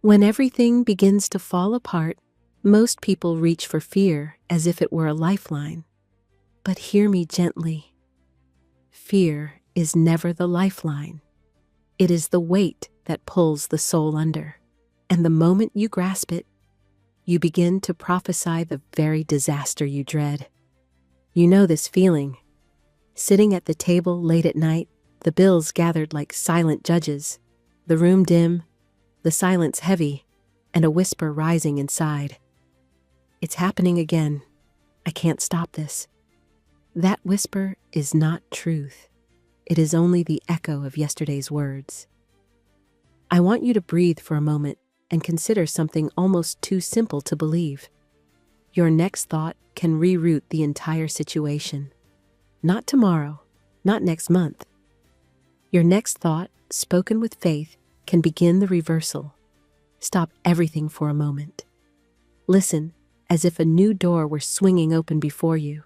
When everything begins to fall apart, most people reach for fear as if it were a lifeline. But hear me gently. Fear is never the lifeline. It is the weight that pulls the soul under. And the moment you grasp it, you begin to prophesy the very disaster you dread. You know this feeling. Sitting at the table late at night, the bills gathered like silent judges, the room dim, the silence heavy, and a whisper rising inside. It's happening again. I can't stop this. That whisper is not truth. It is only the echo of yesterday's words. I want you to breathe for a moment and consider something almost too simple to believe. Your next thought can reroute the entire situation. Not tomorrow, not next month. Your next thought, spoken with faith, can begin the reversal. Stop everything for a moment. Listen, as if a new door were swinging open before you.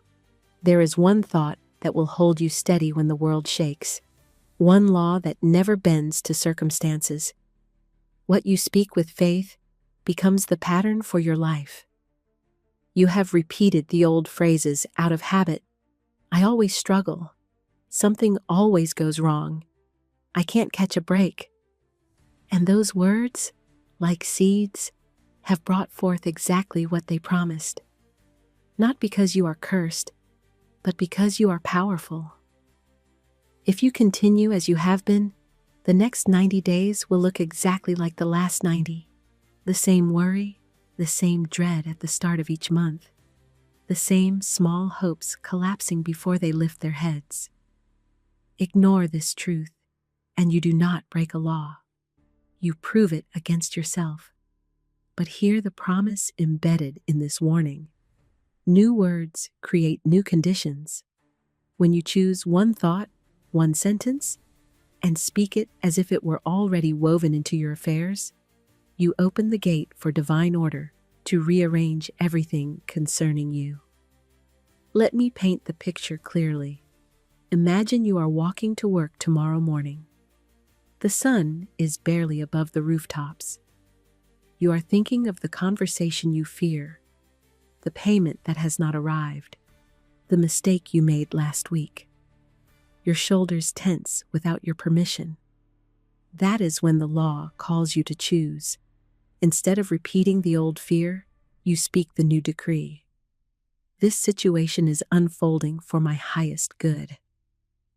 There is one thought that will hold you steady when the world shakes. One law that never bends to circumstances. What you speak with faith becomes the pattern for your life. You have repeated the old phrases out of habit. I always struggle. Something always goes wrong. I can't catch a break. And those words, like seeds, have brought forth exactly what they promised. Not because you are cursed, but because you are powerful. If you continue as you have been, the next 90 days will look exactly like the last 90. The same worry, the same dread at the start of each month, the same small hopes collapsing before they lift their heads. Ignore this truth, and you do not break a law. You prove it against yourself. But hear the promise embedded in this warning. New words create new conditions. When you choose one thought, one sentence, and speak it as if it were already woven into your affairs, you open the gate for divine order to rearrange everything concerning you. Let me paint the picture clearly. Imagine you are walking to work tomorrow morning. The sun is barely above the rooftops. You are thinking of the conversation you fear, the payment that has not arrived, the mistake you made last week. Your shoulders tense without your permission. That is when the law calls you to choose. Instead of repeating the old fear, you speak the new decree. This situation is unfolding for my highest good.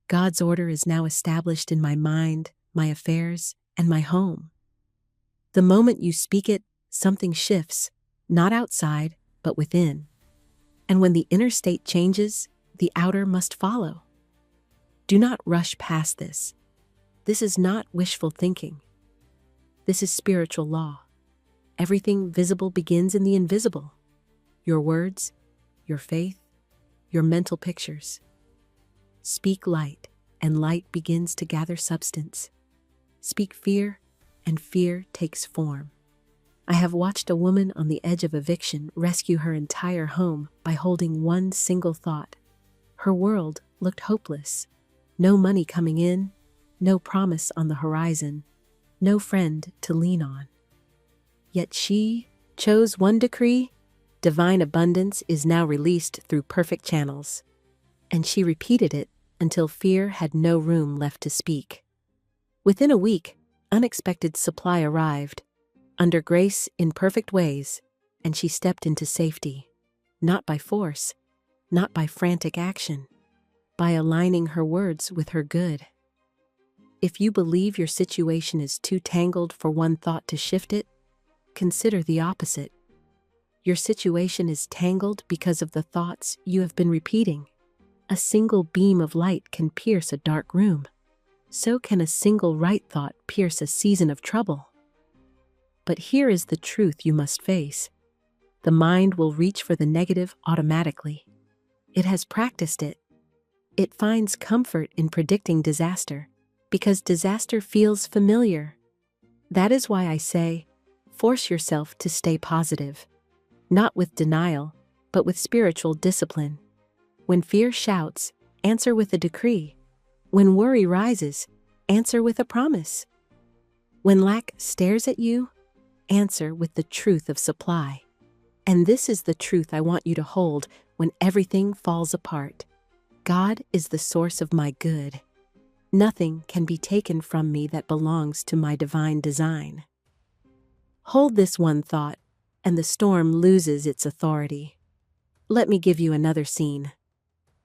God's order is now established in my mind, my affairs, and my home. The moment you speak it, something shifts, not outside, but within. And when the inner state changes, the outer must follow. Do not rush past this. This is not wishful thinking. This is spiritual law. Everything visible begins in the invisible. Your words, your faith, your mental pictures. Speak light, and light begins to gather substance. Speak fear, and fear takes form. I have watched a woman on the edge of eviction rescue her entire home by holding one single thought. Her world looked hopeless. No money coming in, no promise on the horizon, no friend to lean on. Yet she chose one decree: divine abundance is now released through perfect channels. And she repeated it until fear had no room left to speak. Within a week, unexpected supply arrived, under grace in perfect ways, and she stepped into safety, not by force, not by frantic action, by aligning her words with her good. If you believe your situation is too tangled for one thought to shift it, consider the opposite. Your situation is tangled because of the thoughts you have been repeating. A single beam of light can pierce a dark room. So can a single right thought pierce a season of trouble. But here is the truth you must face. The mind will reach for the negative automatically. It has practiced it. It finds comfort in predicting disaster, because disaster feels familiar. That is why I say, force yourself to stay positive. Not with denial, but with spiritual discipline. When fear shouts, answer with a decree. When worry rises, answer with a promise. When lack stares at you, answer with the truth of supply. And this is the truth I want you to hold when everything falls apart. God is the source of my good. Nothing can be taken from me that belongs to my divine design. Hold this one thought, and the storm loses its authority. Let me give you another scene.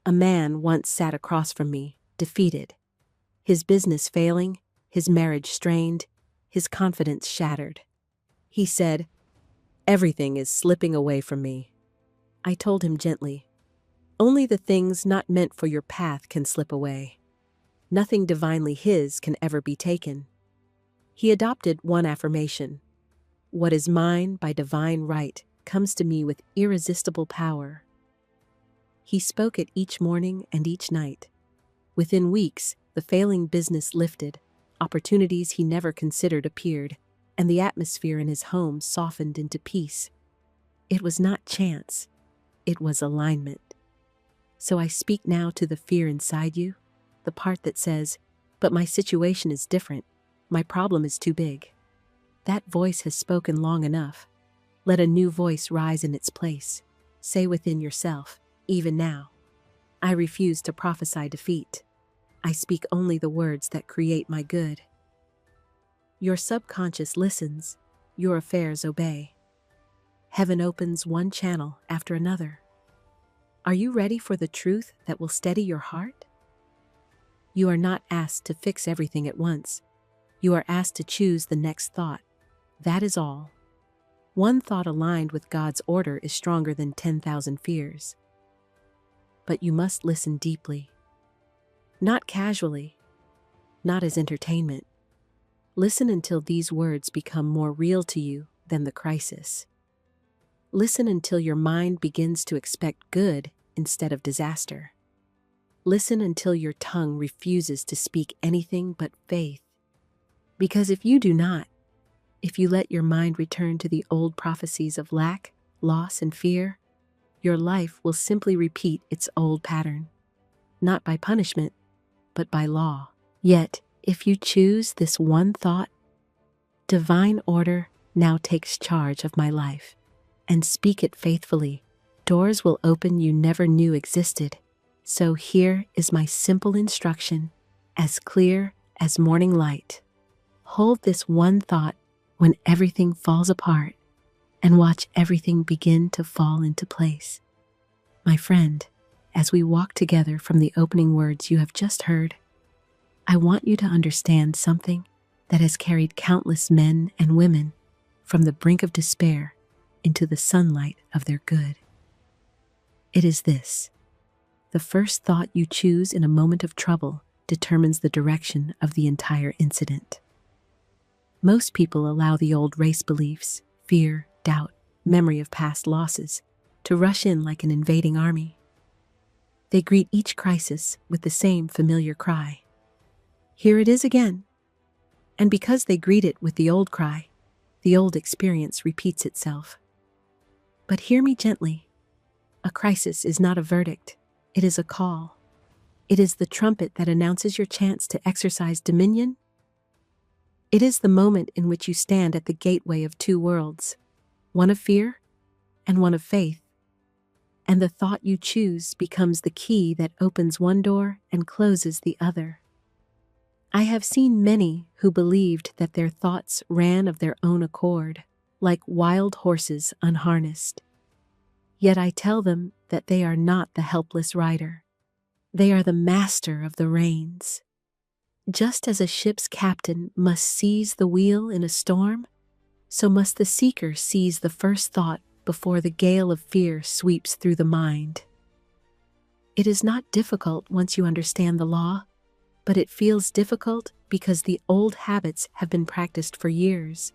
A man once sat across from me, defeated. His business failing, his marriage strained, his confidence shattered. He said, "Everything is slipping away from me." I told him gently, "Only the things not meant for your path can slip away. Nothing divinely his can ever be taken." He adopted one affirmation: "What is mine by divine right comes to me with irresistible power." He spoke it each morning and each night. Within weeks, the failing business lifted, opportunities he never considered appeared, and the atmosphere in his home softened into peace. It was not chance, it was alignment. So I speak now to the fear inside you, the part that says, "But my situation is different, my problem is too big." That voice has spoken long enough. Let a new voice rise in its place. Say within yourself, even now, "I refuse to prophesy defeat. I speak only the words that create my good." Your subconscious listens, your affairs obey. Heaven opens one channel after another. Are you ready for the truth that will steady your heart? You are not asked to fix everything at once. You are asked to choose the next thought. That is all. One thought aligned with God's order is stronger than 10,000 fears. But you must listen deeply. Not casually, not as entertainment. Listen until these words become more real to you than the crisis. Listen until your mind begins to expect good instead of disaster. Listen until your tongue refuses to speak anything but faith. Because if you do not, if you let your mind return to the old prophecies of lack, loss, and fear, your life will simply repeat its old pattern. Not by punishment, but by law. Yet, if you choose this one thought, "Divine order now takes charge of my life," and speak it faithfully, doors will open you never knew existed. So here is my simple instruction, as clear as morning light. Hold this one thought when everything falls apart, and watch everything begin to fall into place. My friend, as we walk together from the opening words you have just heard, I want you to understand something that has carried countless men and women from the brink of despair into the sunlight of their good. It is this: the first thought you choose in a moment of trouble determines the direction of the entire incident. Most people allow the old race beliefs, fear, doubt, memory of past losses, to rush in like an invading army. They greet each crisis with the same familiar cry: "Here it is again." And because they greet it with the old cry, the old experience repeats itself. But hear me gently. A crisis is not a verdict, it is a call. It is the trumpet that announces your chance to exercise dominion. It is the moment in which you stand at the gateway of two worlds, one of fear and one of faith. And the thought you choose becomes the key that opens one door and closes the other. I have seen many who believed that their thoughts ran of their own accord, like wild horses unharnessed. Yet I tell them that they are not the helpless rider. They are the master of the reins. Just as a ship's captain must seize the wheel in a storm, so must the seeker seize the first thought before the gale of fear sweeps through the mind. It is not difficult once you understand the law, but it feels difficult because the old habits have been practiced for years.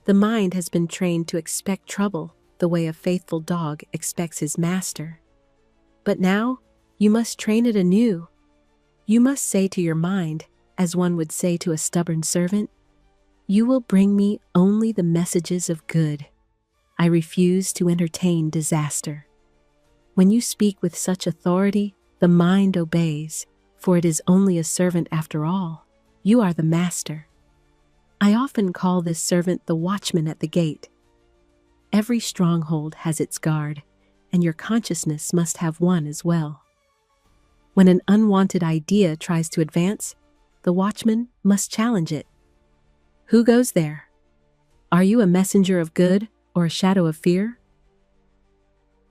The mind has been trained to expect trouble the way a faithful dog expects his master. But now, you must train it anew. You must say to your mind, as one would say to a stubborn servant, "You will bring me only the messages of good. I refuse to entertain disaster." When you speak with such authority, the mind obeys, for it is only a servant after all. You are the master. I often call this servant the watchman at the gate. Every stronghold has its guard, and your consciousness must have one as well. When an unwanted idea tries to advance, the watchman must challenge it. Who goes there? Are you a messenger of good or a shadow of fear?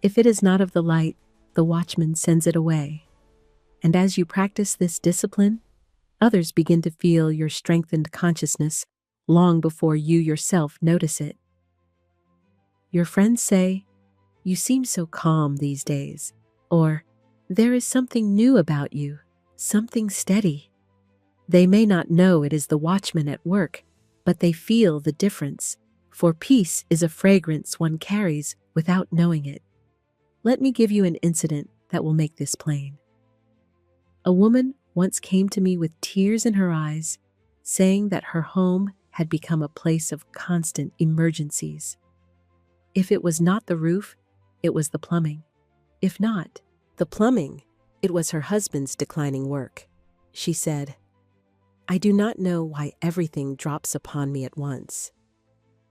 If it is not of the light, the watchman sends it away. And as you practice this discipline, others begin to feel your strengthened consciousness long before you yourself notice it. Your friends say, "You seem so calm these days," or "There is something new about you, something steady." They may not know it is the watchman at work, but they feel the difference, for peace is a fragrance one carries without knowing it. Let me give you an incident that will make this plain. A woman once came to me with tears in her eyes, saying that her home had become a place of constant emergencies. If it was not the roof, it was the plumbing. If not the plumbing, it was her husband's declining work. She said, "I do not know why everything drops upon me at once."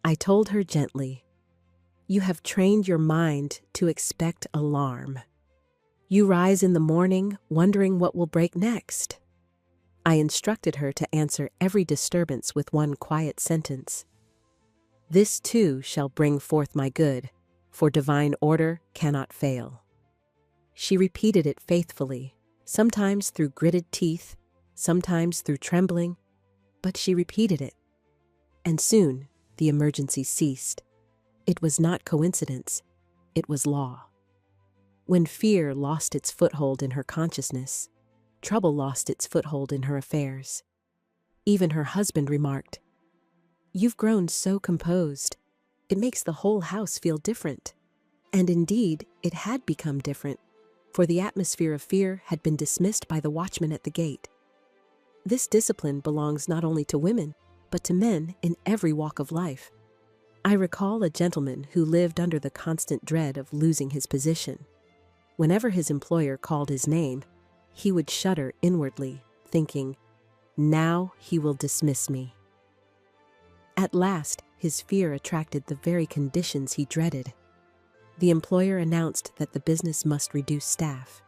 I told her gently, "You have trained your mind to expect alarm. You rise in the morning wondering what will break next." I instructed her to answer every disturbance with one quiet sentence. "This too shall bring forth my good, for divine order cannot fail." She repeated it faithfully, sometimes through gritted teeth, sometimes through trembling, but she repeated it. And soon the emergency ceased. It was not coincidence, it was law. When fear lost its foothold in her consciousness, trouble lost its foothold in her affairs. Even her husband remarked, "You've grown so composed. It makes the whole house feel different." And indeed, it had become different, for the atmosphere of fear had been dismissed by the watchman at the gate. This discipline belongs not only to women, but to men in every walk of life. I recall a gentleman who lived under the constant dread of losing his position. Whenever his employer called his name, he would shudder inwardly, thinking, "Now he will dismiss me." At last, his fear attracted the very conditions he dreaded. The employer announced that the business must reduce staff.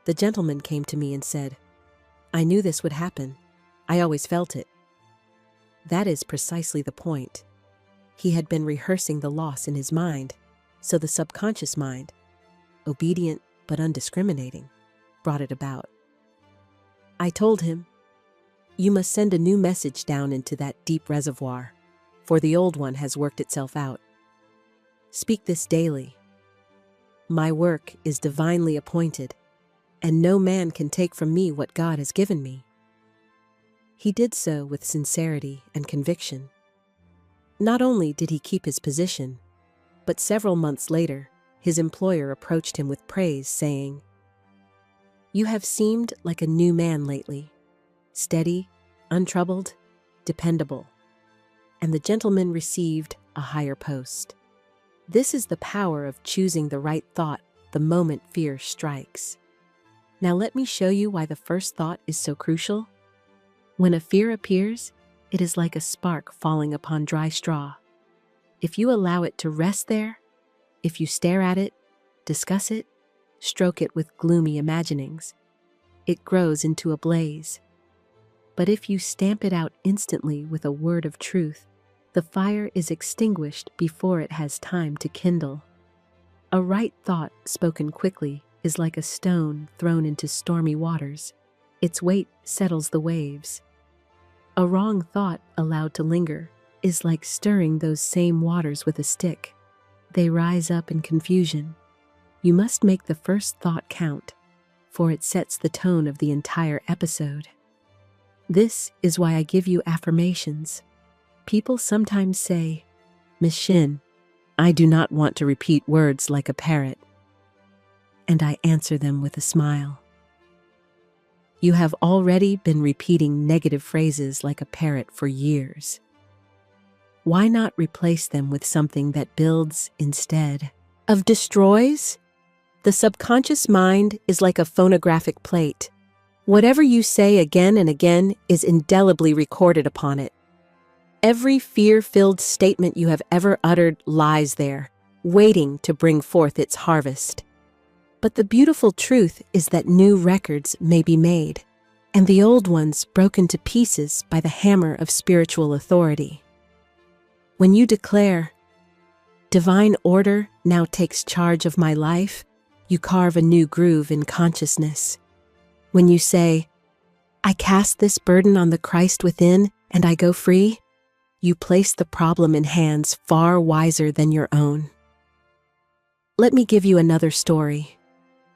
The gentleman came to me and said, "I knew this would happen. I always felt it." That is precisely the point. He had been rehearsing the loss in his mind, so the subconscious mind, obedient but undiscriminating, brought it about. I told him, "You must send a new message down into that deep reservoir, for the old one has worked itself out. Speak this daily. My work is divinely appointed, and no man can take from me what God has given me." He did so with sincerity and conviction. Not only did he keep his position, but several months later, his employer approached him with praise, saying, "You have seemed like a new man lately, steady, untroubled, dependable." And the gentleman received a higher post. This is the power of choosing the right thought the moment fear strikes. Now let me show you why the first thought is so crucial. When a fear appears, it is like a spark falling upon dry straw. If you allow it to rest there, if you stare at it, discuss it, stroke it with gloomy imaginings, it grows into a blaze. But if you stamp it out instantly with a word of truth, the fire is extinguished before it has time to kindle. A right thought spoken quickly is like a stone thrown into stormy waters. Its weight settles the waves. A wrong thought allowed to linger is like stirring those same waters with a stick. They rise up in confusion. You must make the first thought count, for it sets the tone of the entire episode. This is why I give you affirmations. People sometimes say, "Miss Shinn, I do not want to repeat words like a parrot." And I answer them with a smile. You have already been repeating negative phrases like a parrot for years. Why not replace them with something that builds instead of destroys? The subconscious mind is like a phonographic plate. Whatever you say again and again is indelibly recorded upon it. Every fear-filled statement you have ever uttered lies there, waiting to bring forth its harvest. But the beautiful truth is that new records may be made, and the old ones broken to pieces by the hammer of spiritual authority. When you declare, "Divine order now takes charge of my life," you carve a new groove in consciousness. When you say, "I cast this burden on the Christ within and I go free," you place the problem in hands far wiser than your own. Let me give you another story.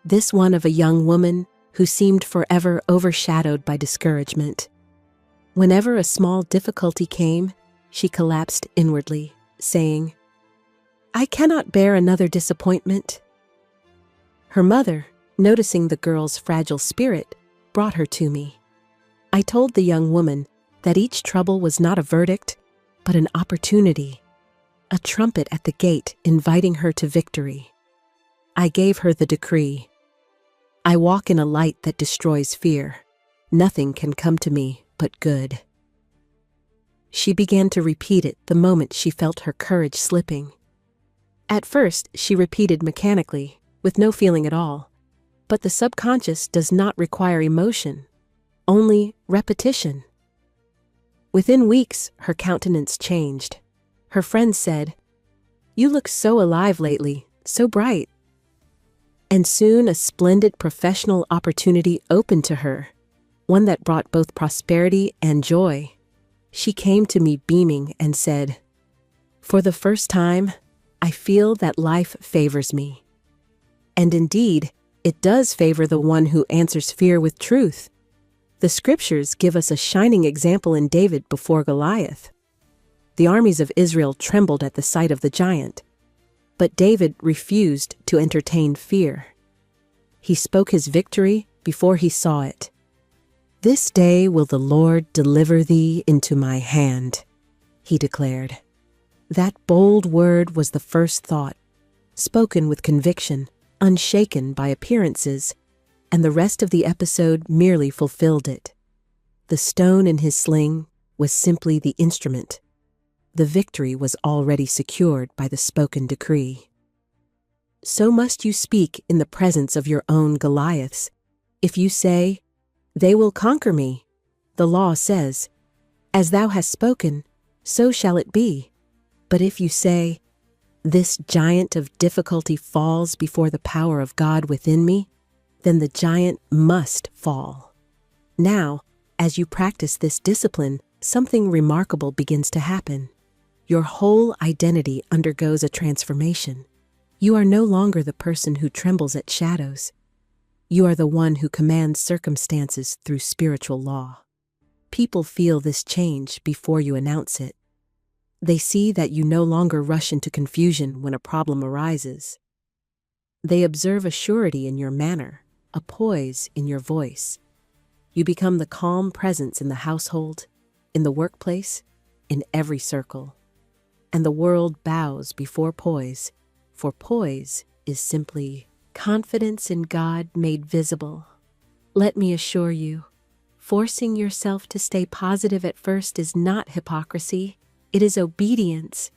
This one of a young woman who seemed forever overshadowed by discouragement. Whenever a small difficulty came, she collapsed inwardly, saying, "I cannot bear another disappointment." Her mother, noticing the girl's fragile spirit, brought her to me. I told the young woman that each trouble was not a verdict, but an opportunity, a trumpet at the gate inviting her to victory. I gave her the decree: I walk in a light that destroys fear. Nothing can come to me but good. She began to repeat it the moment she felt her courage slipping. At first, she repeated mechanically, with no feeling at all. But the subconscious does not require emotion, only repetition. Within weeks, her countenance changed. Her friends said, "You look so alive lately, so bright." And soon a splendid professional opportunity opened to her, one that brought both prosperity and joy. She came to me beaming and said, "For the first time, I feel that life favors me." And indeed, it does favor the one who answers fear with truth. The scriptures give us a shining example in David before Goliath. The armies of Israel trembled at the sight of the giant, but David refused to entertain fear. He spoke his victory before he saw it. "This day will the Lord deliver thee into my hand," he declared. That bold word was the first thought, spoken with conviction, unshaken by appearances, and the rest of the episode merely fulfilled it. The stone in his sling was simply the instrument. The victory was already secured by the spoken decree. So must you speak in the presence of your own Goliaths. If you say, "They will conquer me," the law says, "As thou hast spoken, so shall it be." But if you say, "This giant of difficulty falls before the power of God within me," then the giant must fall. Now, as you practice this discipline, something remarkable begins to happen. Your whole identity undergoes a transformation. You are no longer the person who trembles at shadows. You are the one who commands circumstances through spiritual law. People feel this change before you announce it. They see that you no longer rush into confusion when a problem arises. They observe a surety in your manner, a poise in your voice. You become the calm presence in the household, in the workplace, in every circle. And the world bows before poise, for poise is simply confidence in God made visible. Let me assure you, forcing yourself to stay positive at first is not hypocrisy, it is obedience.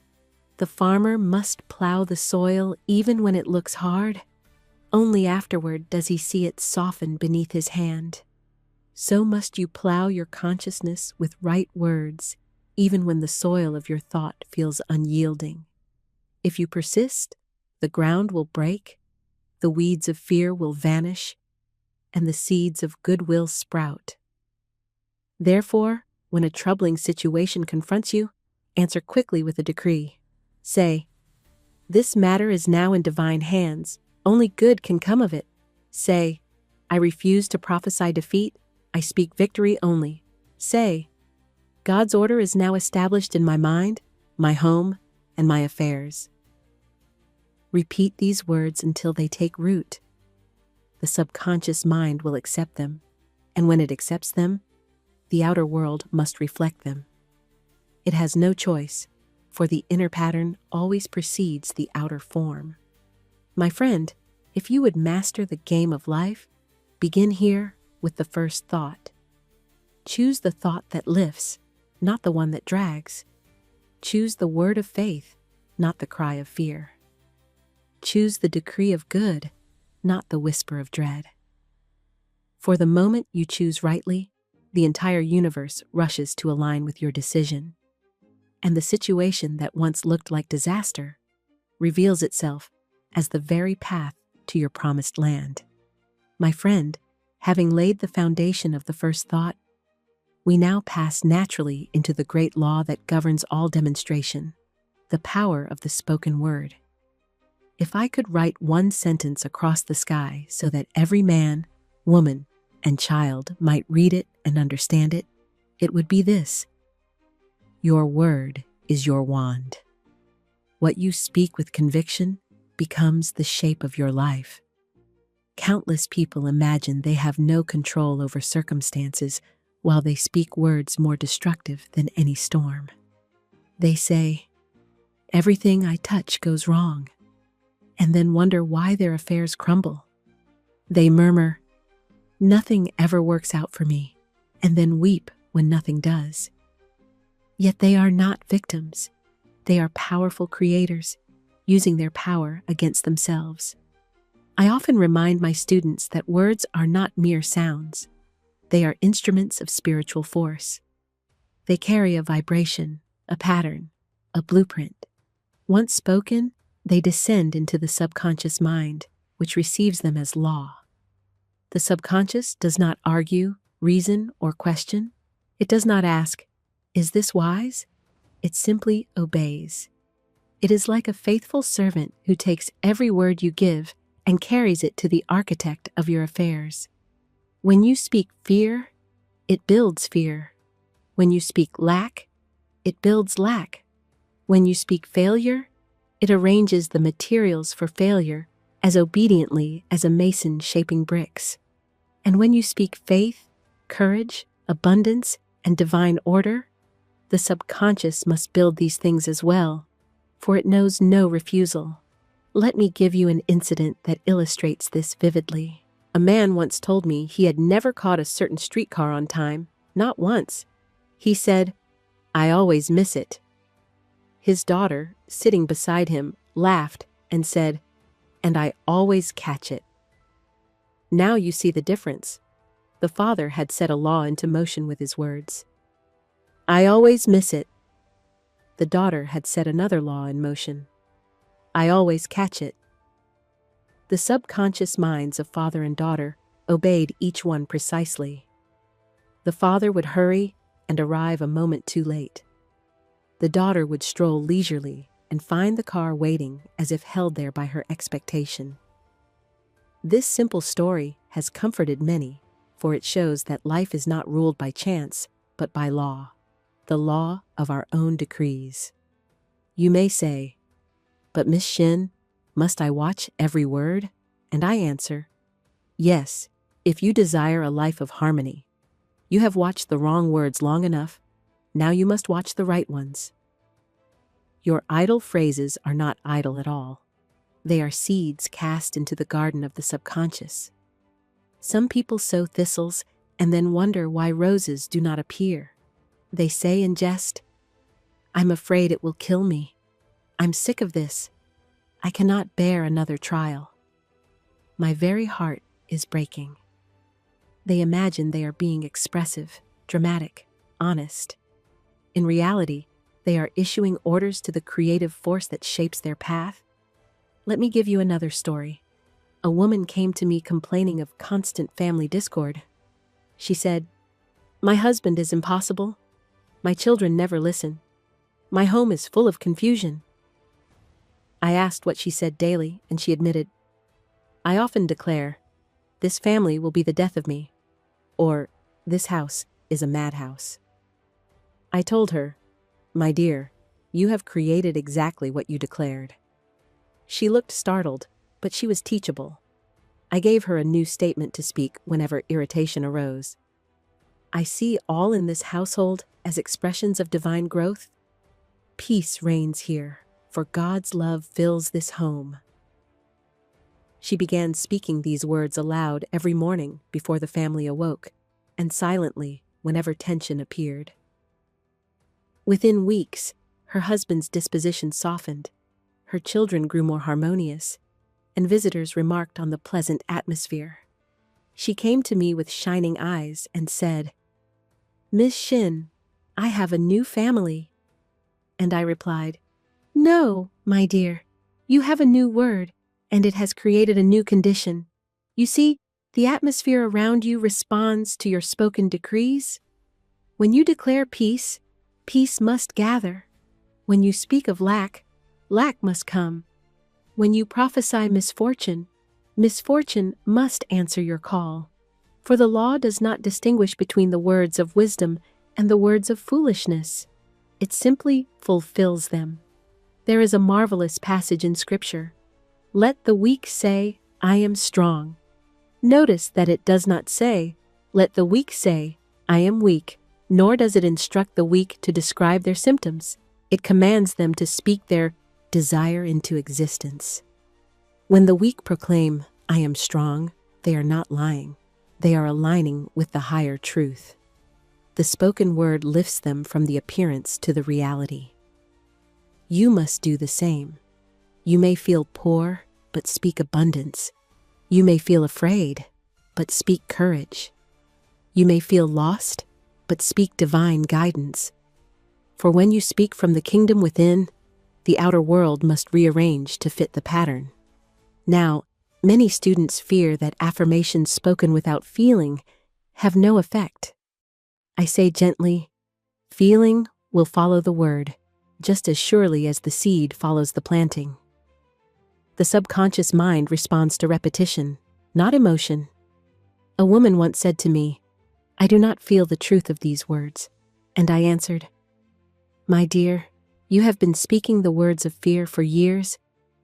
The farmer must plow the soil even when it looks hard. Only afterward does he see it soften beneath his hand. So must you plow your consciousness with right words, even when the soil of your thought feels unyielding. If you persist, the ground will break, the weeds of fear will vanish, and the seeds of goodwill sprout. Therefore, when a troubling situation confronts you, answer quickly with a decree. Say, "This matter is now in divine hands. Only good can come of it." Say, "I refuse to prophesy defeat. I speak victory only." Say, "God's order is now established in my mind, my home, and my affairs." Repeat these words until they take root. The subconscious mind will accept them, and when it accepts them, the outer world must reflect them. It has no choice, for the inner pattern always precedes the outer form. My friend, if you would master the game of life, begin here with the first thought. Choose the thought that lifts, not the one that drags. Choose the word of faith, not the cry of fear. Choose the decree of good, not the whisper of dread. For the moment you choose rightly, the entire universe rushes to align with your decision. And the situation that once looked like disaster reveals itself as the very path to your promised land. My friend, having laid the foundation of the first thought, we now pass naturally into the great law that governs all demonstration, the power of the spoken word. If I could write one sentence across the sky so that every man, woman, and child might read it and understand it, it would be this: your word is your wand. What you speak with conviction becomes the shape of your life. Countless people imagine they have no control over circumstances while they speak words more destructive than any storm. They say, "Everything I touch goes wrong," and then wonder why their affairs crumble. They murmur, "Nothing ever works out for me," and then weep when nothing does. Yet they are not victims. They are powerful creators, using their power against themselves. I often remind my students that words are not mere sounds. They are instruments of spiritual force. They carry a vibration, a pattern, a blueprint. Once spoken, they descend into the subconscious mind, which receives them as law. The subconscious does not argue, reason, or question. It does not ask, "Is this wise?" It simply obeys. It is like a faithful servant who takes every word you give and carries it to the architect of your affairs. When you speak fear, it builds fear. When you speak lack, it builds lack. When you speak failure, it arranges the materials for failure as obediently as a mason shaping bricks. And when you speak faith, courage, abundance, and divine order, the subconscious must build these things as well, for it knows no refusal. Let me give you an incident that illustrates this vividly. A man once told me he had never caught a certain streetcar on time, not once. He said, "I always miss it." His daughter, sitting beside him, laughed and said, "And I always catch it." Now you see the difference. The father had set a law into motion with his words. "I always miss it." The daughter had set another law in motion. "I always catch it." The subconscious minds of father and daughter obeyed each one precisely. The father would hurry and arrive a moment too late. The daughter would stroll leisurely and find the car waiting as if held there by her expectation. This simple story has comforted many, for it shows that life is not ruled by chance, but by law, the law of our own decrees. You may say, "But Miss Shinn, must I watch every word?" And I answer, yes, if you desire a life of harmony. You have watched the wrong words long enough. Now you must watch the right ones. Your idle phrases are not idle at all. They are seeds cast into the garden of the subconscious. Some people sow thistles and then wonder why roses do not appear. They say in jest, "I'm afraid it will kill me. I'm sick of this. I cannot bear another trial. My very heart is breaking." They imagine they are being expressive, dramatic, honest. In reality, they are issuing orders to the creative force that shapes their path. Let me give you another story. A woman came to me complaining of constant family discord. She said, "My husband is impossible. My children never listen. My home is full of confusion." I asked what she said daily, and she admitted, "I often declare, 'This family will be the death of me,' or 'This house is a madhouse.'" I told her, "My dear, you have created exactly what you declared." She looked startled, but she was teachable. I gave her a new statement to speak whenever irritation arose. "I see all in this household as expressions of divine growth. Peace reigns here, for God's love fills this home." She began speaking these words aloud every morning before the family awoke, and silently whenever tension appeared. Within weeks, Her husband's disposition softened, her children grew more harmonious, and visitors remarked on the pleasant atmosphere. She came to me with shining eyes and said, "Miss Shinn, I have a new family." And I replied, "No, my dear, you have a new word, and it has created a new condition. You see, the atmosphere around you responds to your spoken decrees. When you declare peace, peace must gather. When you speak of lack, lack must come. When you prophesy misfortune, misfortune must answer your call. For the law does not distinguish between the words of wisdom and the words of foolishness. It simply fulfills them. There is a marvelous passage in Scripture. Let the weak say, I am strong. Notice that it does not say, let the weak say, I am weak, nor does it instruct the weak to describe their symptoms. It commands them to speak their desire into existence. When the weak proclaim, I am strong, they are not lying. They are aligning with the higher truth. The spoken word lifts them from the appearance to the reality. You must do the same. You may feel poor, but speak abundance. You may feel afraid, but speak courage. You may feel lost, but speak divine guidance. For when you speak from the kingdom within, the outer world must rearrange to fit the pattern. Now, many students fear that affirmations spoken without feeling have no effect. I say gently, feeling will follow the word, just as surely as the seed follows the planting. The subconscious mind responds to repetition, not emotion. A woman once said to me, I do not feel the truth of these words. And I answered, My dear, you have been speaking the words of fear for years,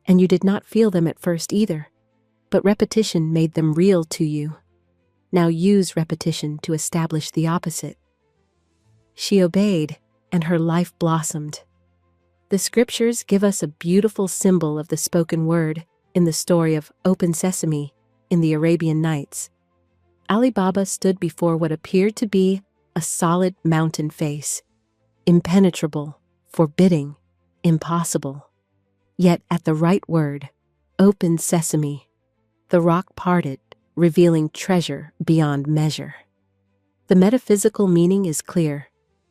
and you did not feel them at first either, but repetition made them real to you. Now use repetition to establish the opposite. She obeyed, and her life blossomed. The scriptures give us a beautiful symbol of the spoken word in the story of Open Sesame in the Arabian Nights. Ali Baba stood before what appeared to be a solid mountain face, impenetrable, forbidding, impossible. Yet at the right word, Open Sesame, the rock parted, revealing treasure beyond measure. The metaphysical meaning is clear.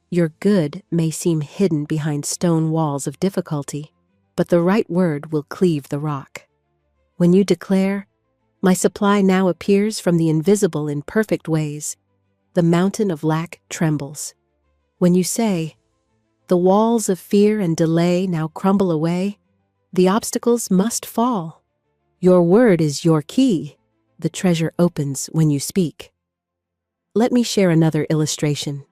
Your good may seem hidden behind stone walls of difficulty, but the right word will cleave the rock. When you declare, My supply now appears from the invisible in perfect ways, the mountain of lack trembles. When you say, The walls of fear and delay now crumble away, the obstacles must fall. Your word is your key. The treasure opens when you speak. Let me share another illustration.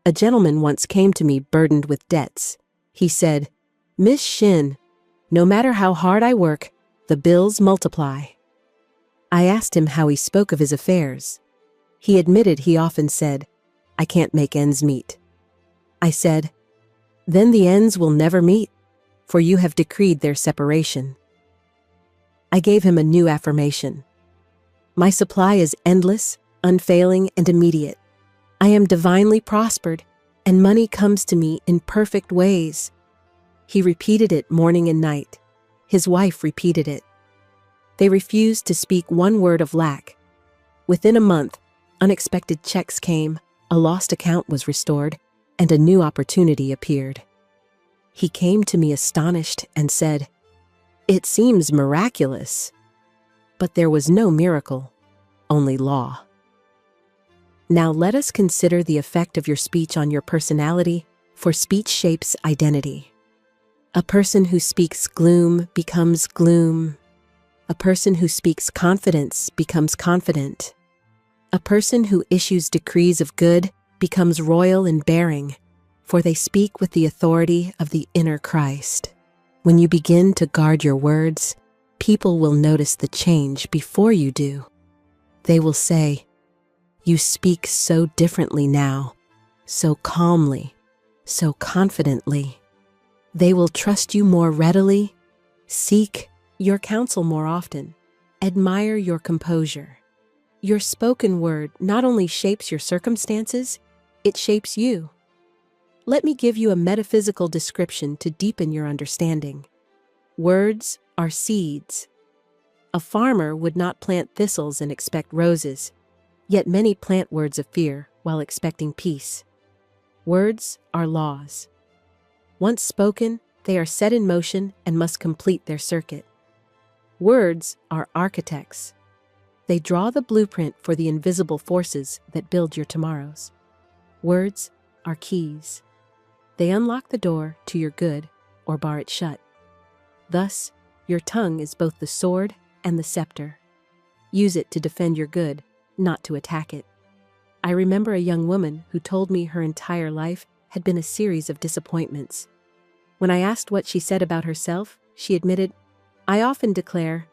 A gentleman once came to me burdened with debts. He said, Miss Shinn, no matter how hard I work, the bills multiply. I asked him how he spoke of his affairs. He admitted he often said, I can't make ends meet. I said, Then the ends will never meet, for you have decreed their separation. I gave him a new affirmation. My supply is endless, unfailing, and immediate. I am divinely prospered, and money comes to me in perfect ways. He repeated it morning and night. His wife repeated it. They refused to speak one word of lack. Within a month, unexpected checks came, a lost account was restored, and a new opportunity appeared. He came to me astonished and said, It seems miraculous. But there was no miracle, only law. Now let us consider the effect of your speech on your personality, for speech shapes identity. A person who speaks gloom becomes gloom. A person who speaks confidence becomes confident. A person who issues decrees of good becomes royal in bearing, for they speak with the authority of the inner Christ. When you begin to guard your words, people will notice the change before you do. They will say, You speak so differently now, so calmly, so confidently. They will trust you more readily, seek your counsel more often, admire your composure. Your spoken word not only shapes your circumstances, it shapes you. Let me give you a metaphysical description to deepen your understanding. Words are seeds. A farmer would not plant thistles and expect roses, yet many plant words of fear while expecting peace. Words are laws. Once spoken, they are set in motion and must complete their circuit. Words are architects. They draw the blueprint for the invisible forces that build your tomorrows. Words are keys. They unlock the door to your good or bar it shut. Thus, your tongue is both the sword and the scepter. Use it to defend your good, not to attack it. I remember a young woman who told me her entire life had been a series of disappointments. When I asked what she said about herself, she admitted, "I often declare,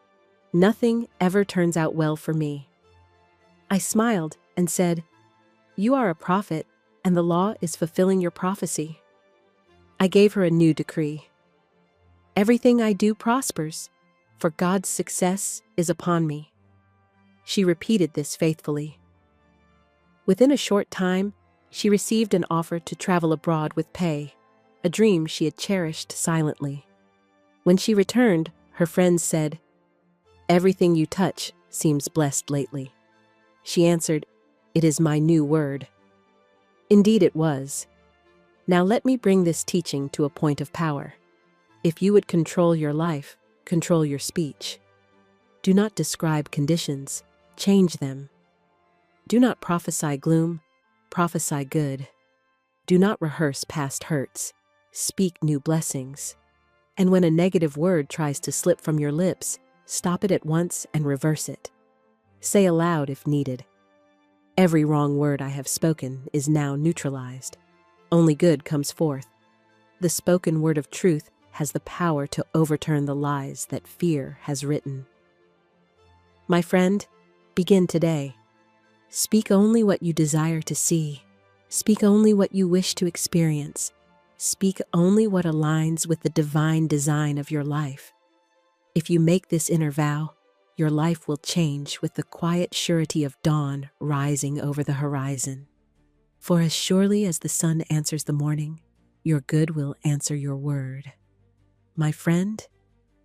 nothing ever turns out well for me." I smiled and said, "You are a prophet, and the law is fulfilling your prophecy." I gave her a new decree. "Everything I do prospers, for God's success is upon me." She repeated this faithfully. Within a short time, she received an offer to travel abroad with pay, a dream she had cherished silently. When she returned, her friends said, "Everything you touch seems blessed lately." She answered, "It is my new word." Indeed it was. Now let me bring this teaching to a point of power. If you would control your life, control your speech. Do not describe conditions, change them. Do not prophesy gloom, prophesy good. Do not rehearse past hurts, speak new blessings. And when a negative word tries to slip from your lips, stop it at once and reverse it. Say aloud if needed, "Every wrong word I have spoken is now neutralized. Only good comes forth." The spoken word of truth has the power to overturn the lies that fear has written. My friend, begin today. Speak only what you desire to see. Speak only what you wish to experience. Speak only what aligns with the divine design of your life. If you make this inner vow, your life will change with the quiet surety of dawn rising over the horizon. For as surely as the sun answers the morning, your good will answer your word. My friend,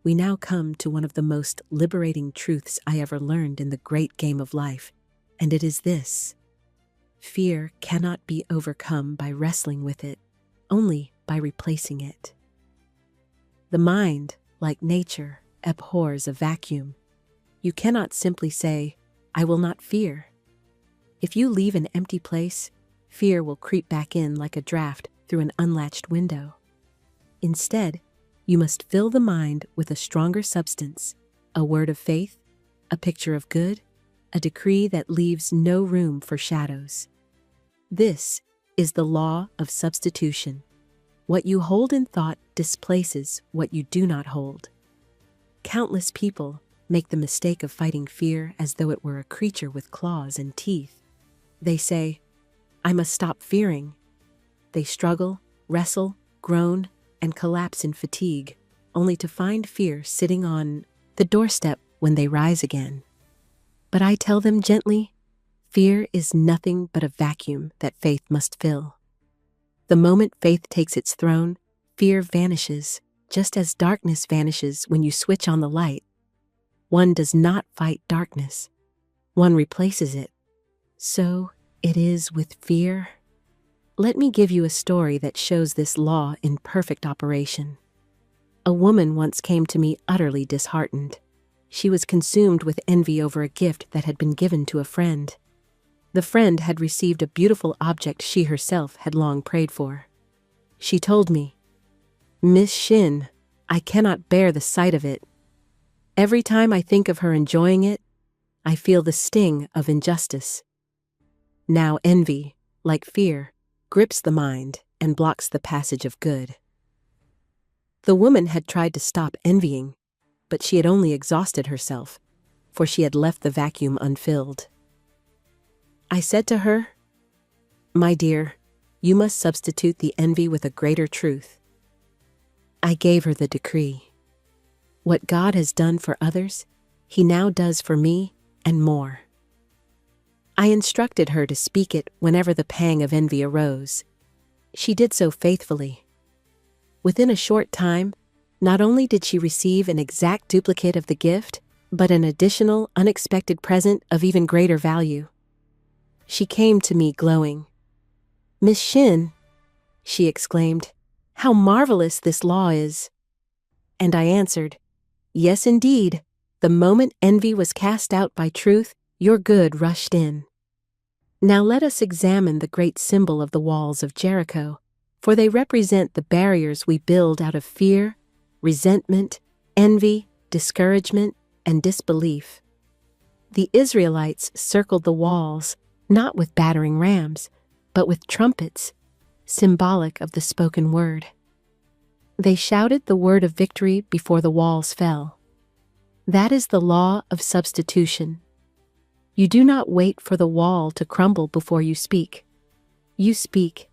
we now come to one of the most liberating truths I ever learned in the great game of life, and it is this: fear cannot be overcome by wrestling with it, only by replacing it. The mind, like nature, abhors a vacuum. You cannot simply say, "I will not fear." If you leave an empty place, fear will creep back in like a draft through an unlatched window. Instead, you must fill the mind with a stronger substance, a word of faith, a picture of good, a decree that leaves no room for shadows. This is the law of substitution. What you hold in thought displaces what you do not hold. Countless people make the mistake of fighting fear as though it were a creature with claws and teeth. They say, "I must stop fearing." They struggle, wrestle, groan, and collapse in fatigue, only to find fear sitting on the doorstep when they rise again. But I tell them gently, fear is nothing but a vacuum that faith must fill. The moment faith takes its throne, fear vanishes, just as darkness vanishes when you switch on the light. One does not fight darkness. One replaces it. So it is with fear. Let me give you a story that shows this law in perfect operation. A woman once came to me utterly disheartened. She was consumed with envy over a gift that had been given to a friend. The friend had received a beautiful object she herself had long prayed for. She told me, "Miss Shinn, I cannot bear the sight of it. Every time I think of her enjoying it, I feel the sting of injustice." Now envy, like fear, grips the mind and blocks the passage of good. The woman had tried to stop envying, but she had only exhausted herself, for she had left the vacuum unfilled. I said to her, "My dear, you must substitute the envy with a greater truth." I gave her the decree. What God has done for others, He now does for me and more. I instructed her to speak it whenever the pang of envy arose. She did so faithfully. Within a short time, not only did she receive an exact duplicate of the gift, but an additional, unexpected present of even greater value. She came to me glowing. "Miss Shinn," she exclaimed, "how marvelous this law is." And I answered, "Yes, indeed. The moment envy was cast out by truth, your good rushed in." Now let us examine the great symbol of the walls of Jericho, for they represent the barriers we build out of fear, resentment, envy, discouragement, and disbelief. The Israelites circled the walls, not with battering rams, but with trumpets, symbolic of the spoken word. They shouted the word of victory before the walls fell. That is the law of substitution. You do not wait for the wall to crumble before you speak. You speak,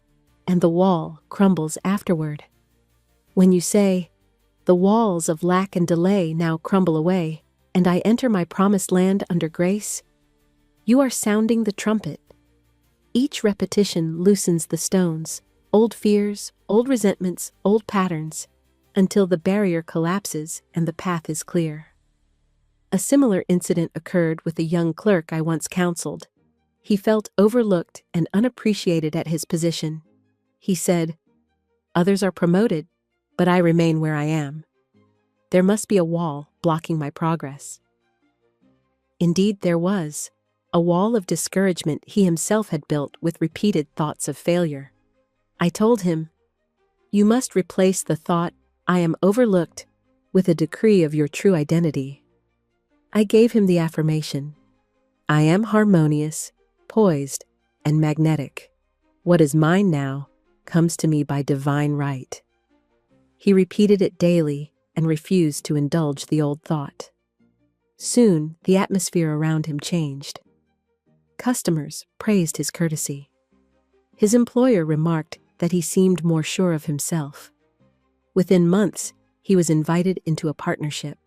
and the wall crumbles afterward. When you say, "The walls of lack and delay now crumble away, and I enter my promised land under grace," you are sounding the trumpet. Each repetition loosens the stones, old fears, old resentments, old patterns, until the barrier collapses and the path is clear. A similar incident occurred with a young clerk I once counseled. He felt overlooked and unappreciated at his position. He said, "Others are promoted, but I remain where I am. There must be a wall blocking my progress." Indeed, there was. A wall of discouragement he himself had built with repeated thoughts of failure. I told him, "You must replace the thought, 'I am overlooked,' with a decree of your true identity." I gave him the affirmation, "I am harmonious, poised, and magnetic. What is mine now comes to me by divine right." He repeated it daily and refused to indulge the old thought. Soon, the atmosphere around him changed. Customers praised his courtesy. His employer remarked that he seemed more sure of himself. Within months, he was invited into a partnership.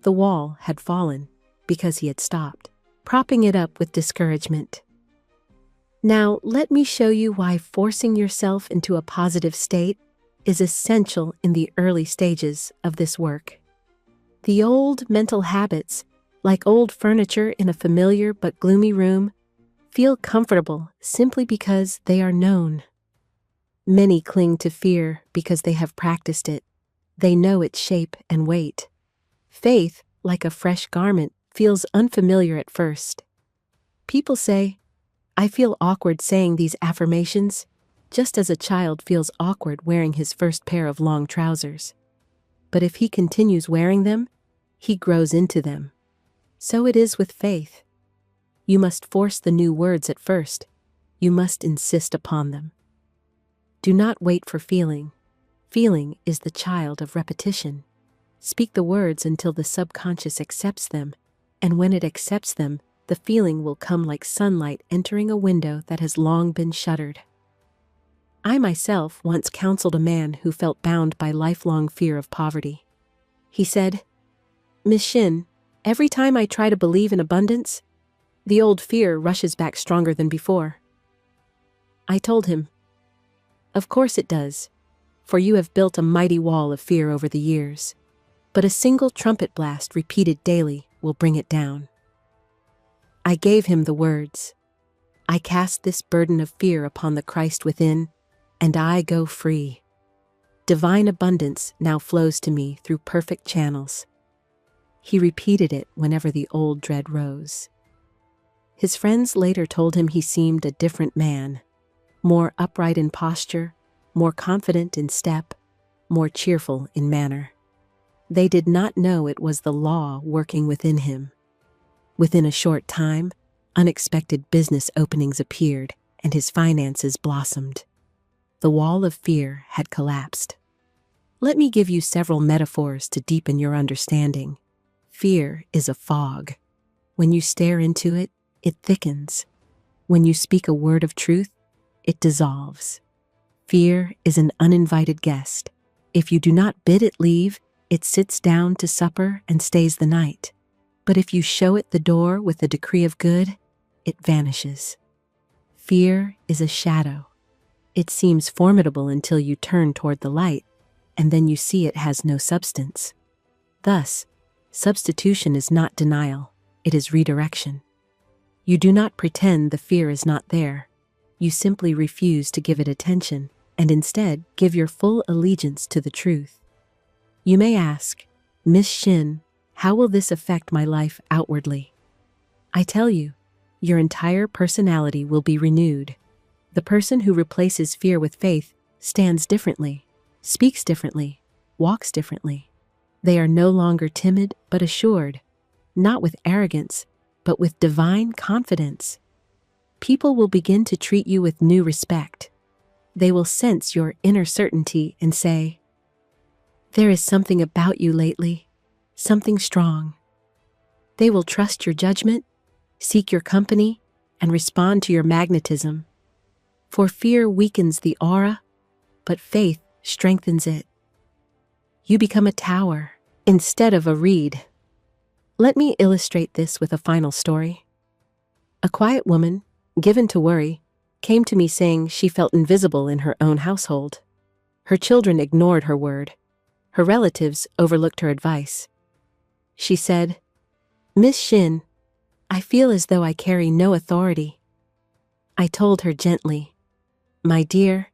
The wall had fallen because he had stopped, propping it up with discouragement. Now, let me show you why forcing yourself into a positive state is essential in the early stages of this work. The old mental habits, like old furniture in a familiar but gloomy room, feel comfortable simply because they are known. Many cling to fear because they have practiced it. They know its shape and weight. Faith, like a fresh garment, feels unfamiliar at first. People say, "I feel awkward saying these affirmations," just as a child feels awkward wearing his first pair of long trousers. But if he continues wearing them, he grows into them. So it is with faith. You must force the new words at first. You must insist upon them. Do not wait for feeling. Feeling is the child of repetition. Speak the words until the subconscious accepts them, and when it accepts them, the feeling will come like sunlight entering a window that has long been shuttered. I myself once counseled a man who felt bound by lifelong fear of poverty. He said, "Miss Shinn, every time I try to believe in abundance, the old fear rushes back stronger than before." I told him, "Of course it does, for you have built a mighty wall of fear over the years. But a single trumpet blast repeated daily will bring it down." I gave him the words, "I cast this burden of fear upon the Christ within, and I go free. Divine abundance now flows to me through perfect channels." He repeated it whenever the old dread rose. His friends later told him he seemed a different man, more upright in posture, more confident in step, more cheerful in manner. They did not know it was the law working within him. Within a short time, unexpected business openings appeared and his finances blossomed. The wall of fear had collapsed. Let me give you several metaphors to deepen your understanding. Fear is a fog. When you stare into it, it thickens. When you speak a word of truth, it dissolves. Fear is an uninvited guest. If you do not bid it leave, it sits down to supper and stays the night. But if you show it the door with the decree of good, it vanishes. Fear is a shadow. It seems formidable until you turn toward the light, and then you see it has no substance. Thus, substitution is not denial, it is redirection. You do not pretend the fear is not there. You simply refuse to give it attention, and instead give your full allegiance to the truth. You may ask, Miss Shinn, how will this affect my life outwardly? I tell you, your entire personality will be renewed. The person who replaces fear with faith stands differently, speaks differently, walks differently. They are no longer timid but assured, not with arrogance, but with divine confidence. People will begin to treat you with new respect. They will sense your inner certainty and say, "There is something about you lately, something strong." They will trust your judgment, seek your company, and respond to your magnetism. For fear weakens the aura, but faith strengthens it. You become a tower instead of a reed. Let me illustrate this with a final story. A quiet woman, given to worry, came to me saying she felt invisible in her own household. Her children ignored her word. Her relatives overlooked her advice. She said, "Miss Shinn, I feel as though I carry no authority." I told her gently, "My dear,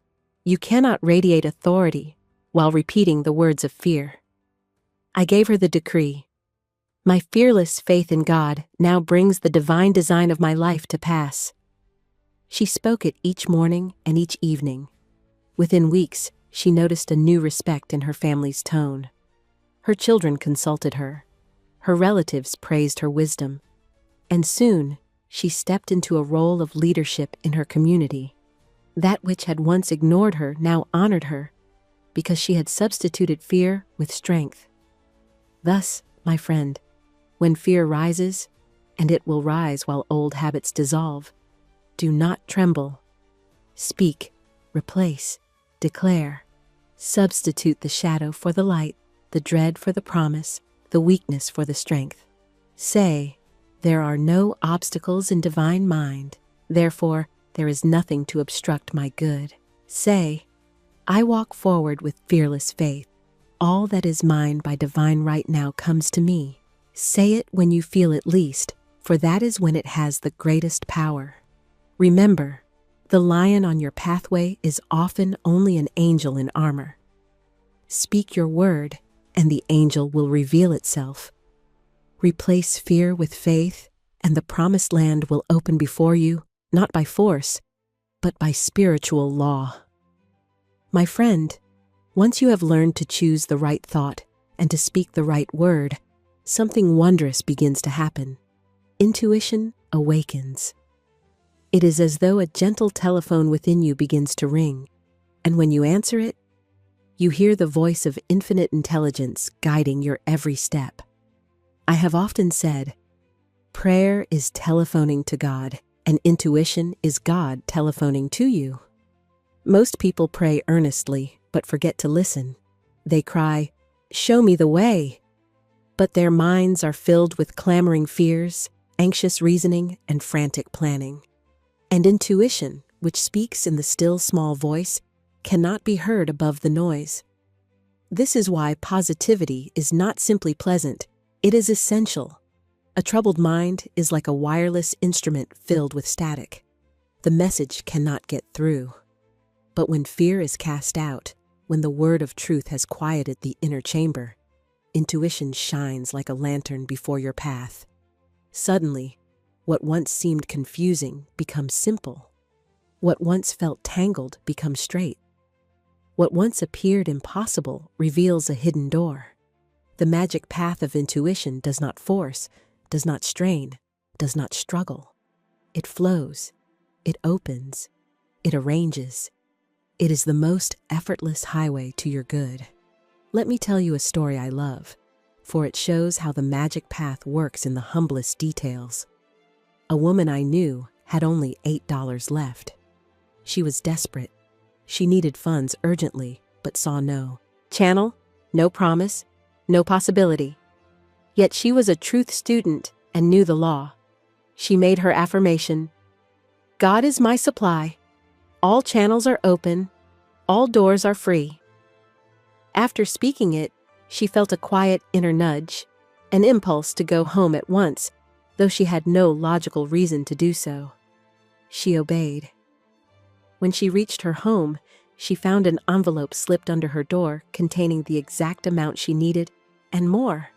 you cannot radiate authority while repeating the words of fear." I gave her the decree. My fearless faith in God now brings the divine design of my life to pass. She spoke it each morning and each evening. Within weeks, she noticed a new respect in her family's tone. Her children consulted her. Her relatives praised her wisdom. And soon, she stepped into a role of leadership in her community. That which had once ignored her now honored her, because she had substituted fear with strength. Thus, my friend, when fear rises, and it will rise while old habits dissolve, do not tremble. Speak, replace, declare. Substitute the shadow for the light, the dread for the promise, the weakness for the strength. Say, "There are no obstacles in divine mind, therefore there is nothing to obstruct my good." Say, "I walk forward with fearless faith. All that is mine by divine right now comes to me." Say it when you feel it least, for that is when it has the greatest power. Remember, the lion on your pathway is often only an angel in armor. Speak your word, and the angel will reveal itself. Replace fear with faith, and the promised land will open before you, not by force, but by spiritual law. My friend, once you have learned to choose the right thought and to speak the right word, something wondrous begins to happen. Intuition awakens. It is as though a gentle telephone within you begins to ring, and when you answer it, you hear the voice of infinite intelligence guiding your every step. I have often said, prayer is telephoning to God, and intuition is God telephoning to you. Most people pray earnestly, but forget to listen. They cry, "Show me the way." But their minds are filled with clamoring fears, anxious reasoning, and frantic planning. And intuition, which speaks in the still small voice, cannot be heard above the noise. This is why positivity is not simply pleasant, it is essential. A troubled mind is like a wireless instrument filled with static. The message cannot get through. But when fear is cast out, when the word of truth has quieted the inner chamber, intuition shines like a lantern before your path. Suddenly, what once seemed confusing becomes simple. What once felt tangled becomes straight. What once appeared impossible reveals a hidden door. The magic path of intuition does not force, does not strain, does not struggle. It flows, it opens, it arranges. It is the most effortless highway to your good. Let me tell you a story I love, for it shows how the magic path works in the humblest details. A woman I knew had only $8 left. She was desperate. She needed funds urgently, but saw no channel, no promise, no possibility. Yet she was a truth student and knew the law. She made her affirmation, "God is my supply. All channels are open. All doors are free. After speaking it, she felt a quiet inner nudge, an impulse to go home at once, though she had no logical reason to do so. She obeyed. When she reached her home, she found an envelope slipped under her door containing the exact amount she needed and more.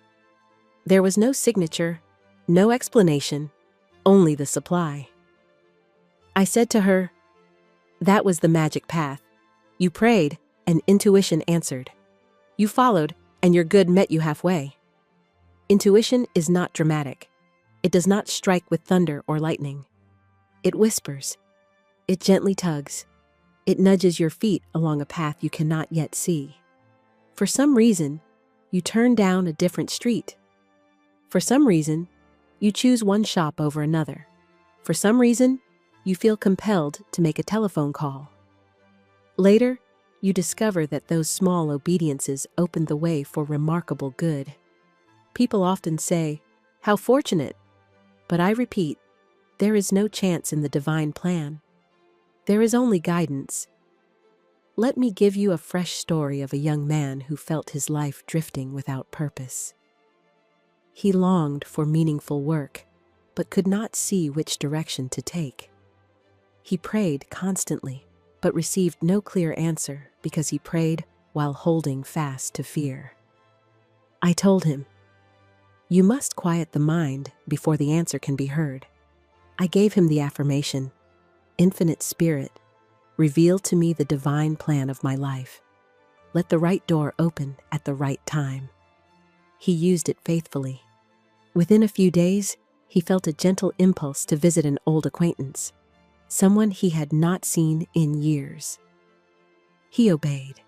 There was no signature, no explanation, only the supply. I said to her, "That was the magic path. You prayed, and intuition answered. You followed, and your good met you halfway." Intuition is not dramatic. It does not strike with thunder or lightning. It whispers. It gently tugs. It nudges your feet along a path you cannot yet see. For some reason, you turn down a different street. For some reason, you choose one shop over another. For some reason, you feel compelled to make a telephone call. Later, you discover that those small obediences opened the way for remarkable good. People often say, "How fortunate!" But I repeat, there is no chance in the divine plan. There is only guidance. Let me give you a fresh story of a young man who felt his life drifting without purpose. He longed for meaningful work, but could not see which direction to take. He prayed constantly, but received no clear answer because he prayed while holding fast to fear. I told him, "You must quiet the mind before the answer can be heard." I gave him the affirmation, "Infinite Spirit, reveal to me the divine plan of my life. Let the right door open at the right time." He used it faithfully. Within a few days, he felt a gentle impulse to visit an old acquaintance, someone he had not seen in years. He obeyed.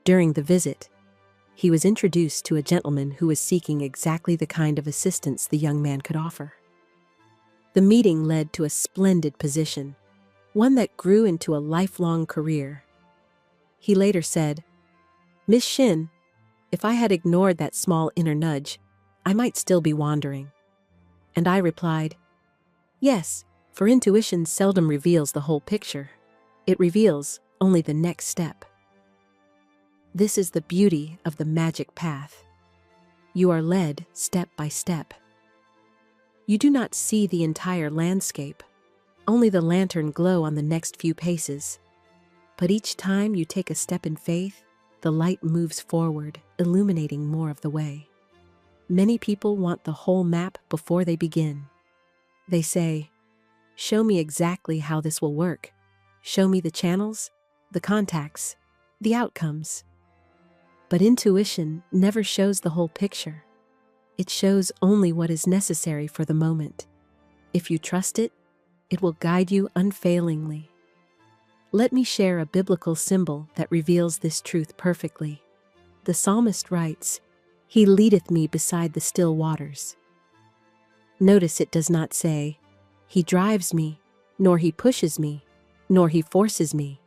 During the visit, he was introduced to a gentleman who was seeking exactly the kind of assistance the young man could offer. The meeting led to a splendid position, one that grew into a lifelong career. He later said, "Miss Shinn, if I had ignored that small inner nudge, I might still be wandering." And I replied, "Yes, for intuition seldom reveals the whole picture. It reveals only the next step." This is the beauty of the magic path. You are led step by step. You do not see the entire landscape, only the lantern glow on the next few paces. But each time you take a step in faith, the light moves forward, illuminating more of the way. Many people want the whole map before they begin. They say, "Show me exactly how this will work. Show me the channels, the contacts, the outcomes." But intuition never shows the whole picture. It shows only what is necessary for the moment. If you trust it, it will guide you unfailingly. Let me share a biblical symbol that reveals this truth perfectly. The psalmist writes, "He leadeth me beside the still waters." Notice it does not say, "He drives me," nor "He pushes me," nor "He forces me."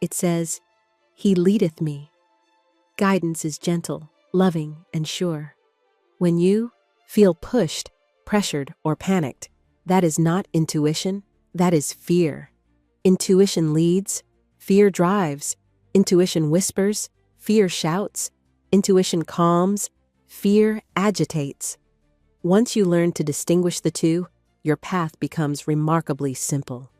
It says, "He leadeth me." Guidance is gentle, loving, and sure. When you feel pushed, pressured, or panicked, that is not intuition, that is fear. Intuition leads, fear drives. Intuition whispers, fear shouts. Intuition calms, fear agitates. Once you learn to distinguish the two, your path becomes remarkably simple.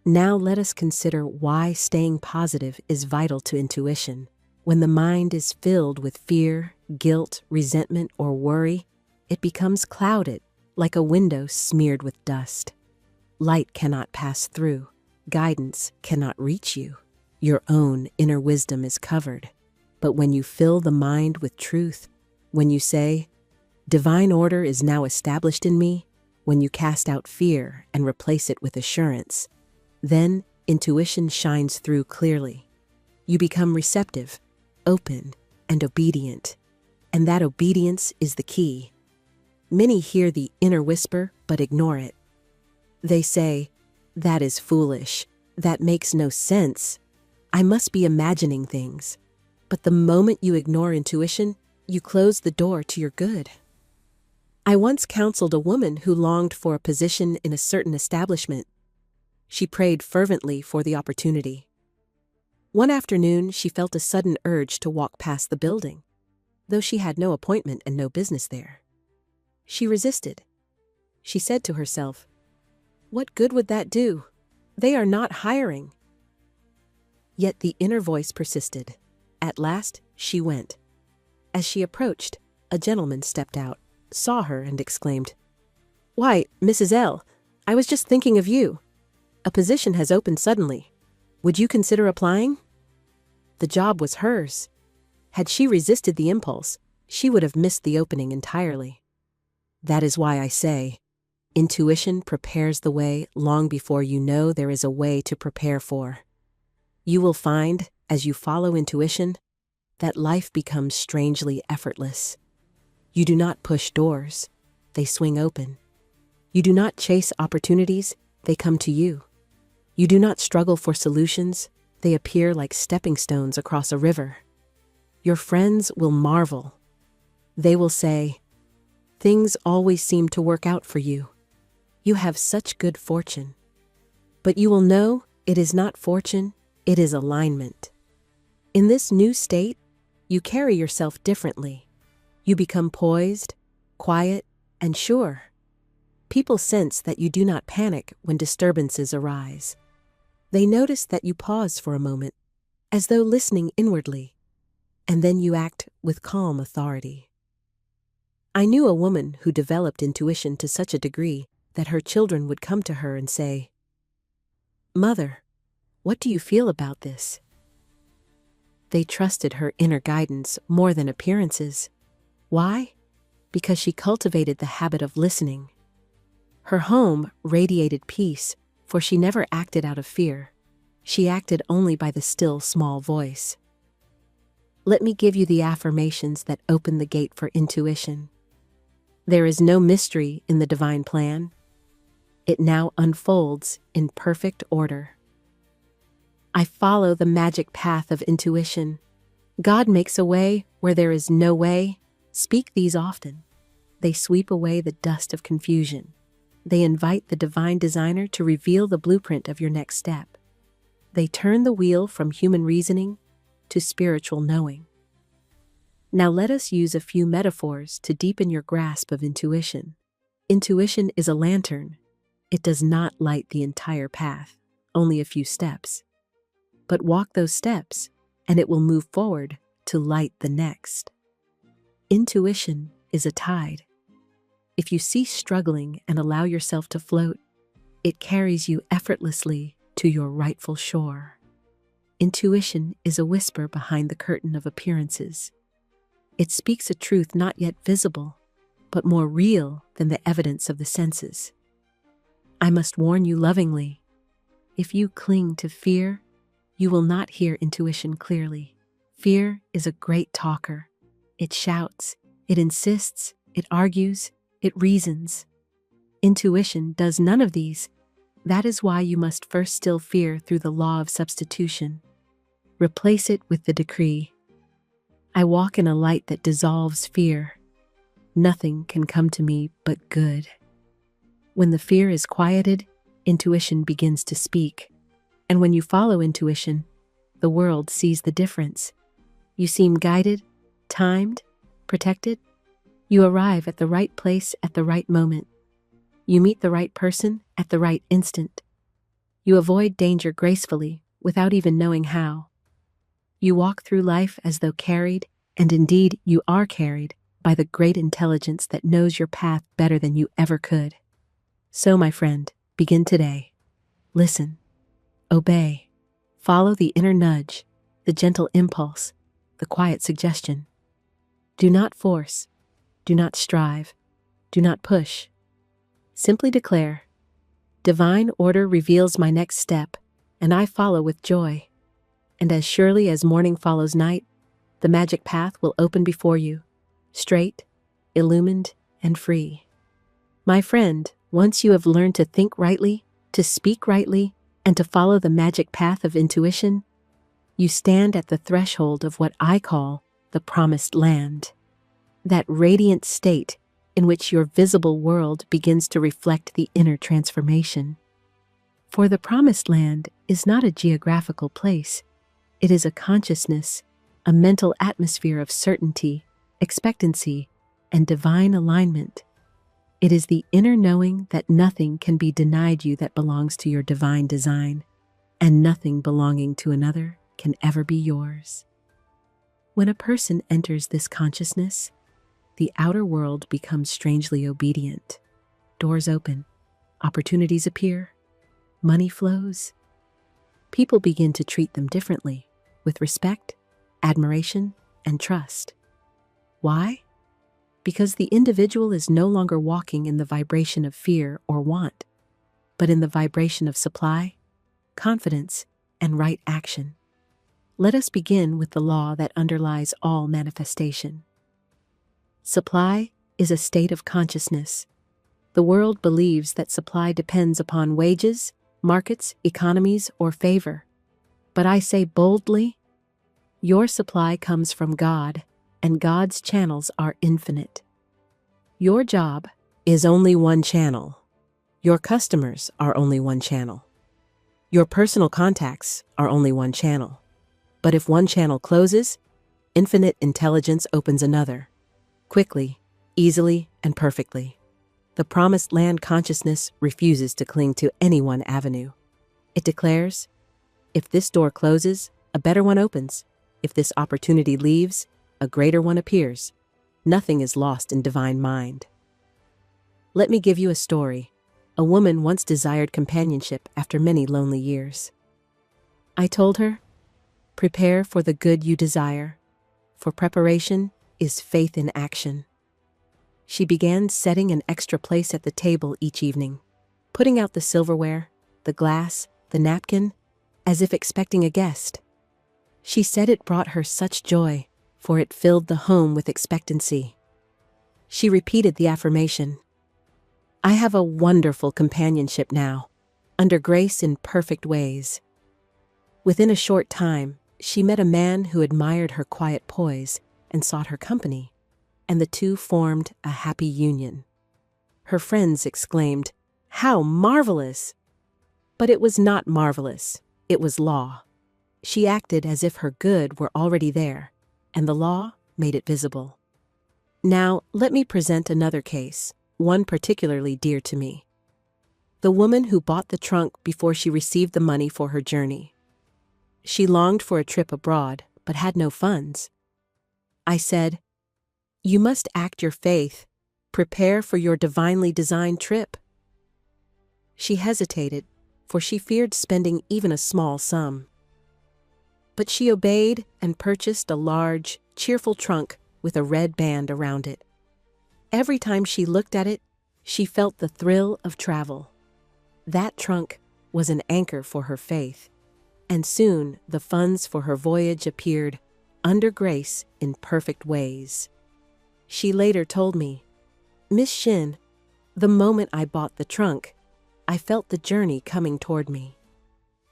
Now let us consider why staying positive is vital to intuition. When the mind is filled with fear, guilt, resentment, or worry, it becomes clouded, like a window smeared with dust. Light cannot pass through. Guidance cannot reach you. Your own inner wisdom is covered. But when you fill the mind with truth, when you say, "Divine order is now established in me," when you cast out fear and replace it with assurance, then intuition shines through clearly. You become receptive, open, and obedient. And that obedience is the key. Many hear the inner whisper but ignore it. They say, "That is foolish. That makes no sense. I must be imagining things." But the moment you ignore intuition, you close the door to your good. I once counseled a woman who longed for a position in a certain establishment. She prayed fervently for the opportunity. One afternoon, she felt a sudden urge to walk past the building, though she had no appointment and no business there. She resisted. She said to herself, "What good would that do? They are not hiring." Yet the inner voice persisted. At last, she went. As she approached, a gentleman stepped out, saw her, and exclaimed, "Why, Mrs. L., I was just thinking of you. A position has opened suddenly. Would you consider applying?" The job was hers. Had she resisted the impulse, she would have missed the opening entirely. That is why I say, intuition prepares the way long before you know there is a way to prepare for. You will find, as you follow intuition, that life becomes strangely effortless. You do not push doors, they swing open. You do not chase opportunities, they come to you. You do not struggle for solutions, they appear like stepping stones across a river. Your friends will marvel. They will say, "Things always seem to work out for you. You have such good fortune." But you will know it is not fortune, it is alignment. In this new state, you carry yourself differently. You become poised, quiet, and sure. People sense that you do not panic when disturbances arise. They notice that you pause for a moment, as though listening inwardly, and then you act with calm authority. I knew a woman who developed intuition to such a degree that her children would come to her and say, "Mother, what do you feel about this?" They trusted her inner guidance more than appearances. Why? Because she cultivated the habit of listening. Her home radiated peace, for she never acted out of fear. She acted only by the still small voice. Let me give you the affirmations that open the gate for intuition. There is no mystery in the divine plan. It now unfolds in perfect order. I follow the magic path of intuition. God makes a way where there is no way. Speak these often. They sweep away the dust of confusion. They invite the divine designer to reveal the blueprint of your next step. They turn the wheel from human reasoning to spiritual knowing. Now let us use a few metaphors to deepen your grasp of intuition. Intuition is a lantern. It does not light the entire path, only a few steps. But walk those steps, and it will move forward to light the next. Intuition is a tide. If you cease struggling and allow yourself to float, it carries you effortlessly to your rightful shore. Intuition is a whisper behind the curtain of appearances. It speaks a truth not yet visible, but more real than the evidence of the senses. I must warn you lovingly, if you cling to fear, you will not hear intuition clearly. Fear is a great talker. It shouts, it insists, it argues, it reasons. Intuition does none of these. That is why you must first still fear through the law of substitution. Replace it with the decree. I walk in a light that dissolves fear. Nothing can come to me but good. When the fear is quieted, intuition begins to speak. And when you follow intuition, the world sees the difference. You seem guided, timed, protected. You arrive at the right place at the right moment. You meet the right person at the right instant. You avoid danger gracefully without even knowing how. You walk through life as though carried, and indeed you are carried, by the great intelligence that knows your path better than you ever could. So, my friend, begin today. Listen. Obey. Follow the inner nudge, the gentle impulse, the quiet suggestion. Do not force. Do not strive. Do not push. Simply declare, "Divine order reveals my next step, and I follow with joy." And as surely as morning follows night, the magic path will open before you, straight, illumined, and free. My friend, once you have learned to think rightly, to speak rightly, and to follow the magic path of intuition, you stand at the threshold of what I call the promised land. That radiant state in which your visible world begins to reflect the inner transformation. For the promised land is not a geographical place. It is a consciousness, a mental atmosphere of certainty, expectancy, and divine alignment. It is the inner knowing that nothing can be denied you that belongs to your divine design, and nothing belonging to another can ever be yours. When a person enters this consciousness, the outer world becomes strangely obedient. Doors open, opportunities appear, money flows. People begin to treat them differently, with respect, admiration, and trust. Why? Because the individual is no longer walking in the vibration of fear or want, but in the vibration of supply, confidence, and right action. Let us begin with the law that underlies all manifestation. Supply is a state of consciousness. The world believes that supply depends upon wages, markets, economies, or favor. But I say boldly, your supply comes from God, and God's channels are infinite. Your job is only one channel. Your customers are only one channel. Your personal contacts are only one channel. But if one channel closes, infinite intelligence opens another. Quickly, easily, and perfectly. The promised land consciousness refuses to cling to any one avenue. It declares, if this door closes, a better one opens. If this opportunity leaves, a greater one appears. Nothing is lost in divine mind. Let me give you a story. A woman once desired companionship after many lonely years. I told her, prepare for the good you desire, for preparation is faith in action. She began setting an extra place at the table each evening, putting out the silverware, the glass, the napkin, as if expecting a guest. She said it brought her such joy, for it filled the home with expectancy. She repeated the affirmation, I have a wonderful companionship now, under grace in perfect ways. Within a short time, she met a man who admired her quiet poise and sought her company, and the two formed a happy union. Her friends exclaimed, how marvelous! But it was not marvelous, it was law. She acted as if her good were already there, and the law made it visible. Now, let me present another case, one particularly dear to me. The woman who bought the trunk before she received the money for her journey. She longed for a trip abroad, but had no funds. I said, you must act your faith, prepare for your divinely designed trip. She hesitated, for she feared spending even a small sum. But she obeyed and purchased a large, cheerful trunk with a red band around it. Every time she looked at it, she felt the thrill of travel. That trunk was an anchor for her faith, and soon the funds for her voyage appeared under grace in perfect ways. She later told me, Miss Shinn, the moment I bought the trunk, I felt the journey coming toward me.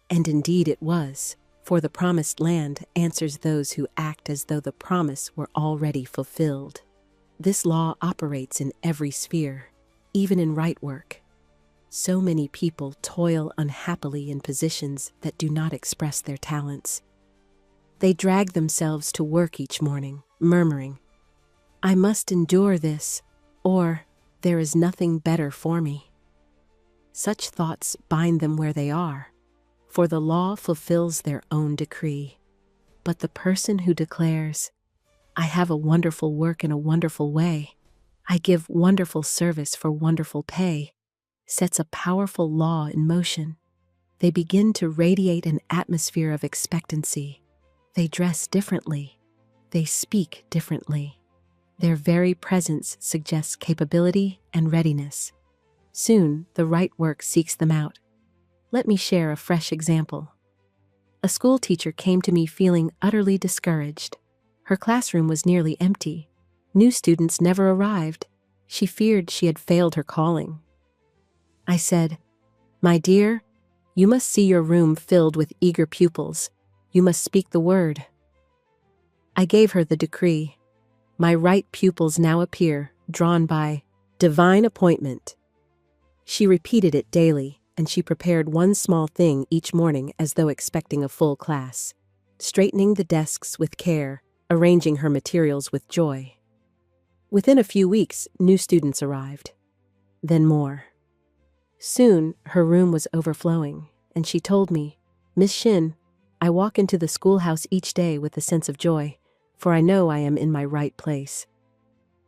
And indeed it was, for the promised land answers those who act as though the promise were already fulfilled. This law operates in every sphere, even in right work. So many people toil unhappily in positions that do not express their talents. They drag themselves to work each morning, murmuring, I must endure this, or there is nothing better for me. Such thoughts bind them where they are, for the law fulfills their own decree. But the person who declares, I have a wonderful work in a wonderful way, I give wonderful service for wonderful pay, sets a powerful law in motion. They begin to radiate an atmosphere of expectancy. They dress differently. They speak differently. Their very presence suggests capability and readiness. Soon, the right work seeks them out. Let me share a fresh example. A school teacher came to me feeling utterly discouraged. Her classroom was nearly empty. New students never arrived. She feared she had failed her calling. I said, My dear, you must see your room filled with eager pupils. You must speak the word. I gave her the decree. My right pupils now appear, drawn by divine appointment. She repeated it daily, and she prepared one small thing each morning as though expecting a full class, straightening the desks with care, arranging her materials with joy. Within a few weeks, new students arrived. Then more. Soon, her room was overflowing, and she told me, "Miss Shinn, I walk into the schoolhouse each day with a sense of joy, for I know I am in my right place."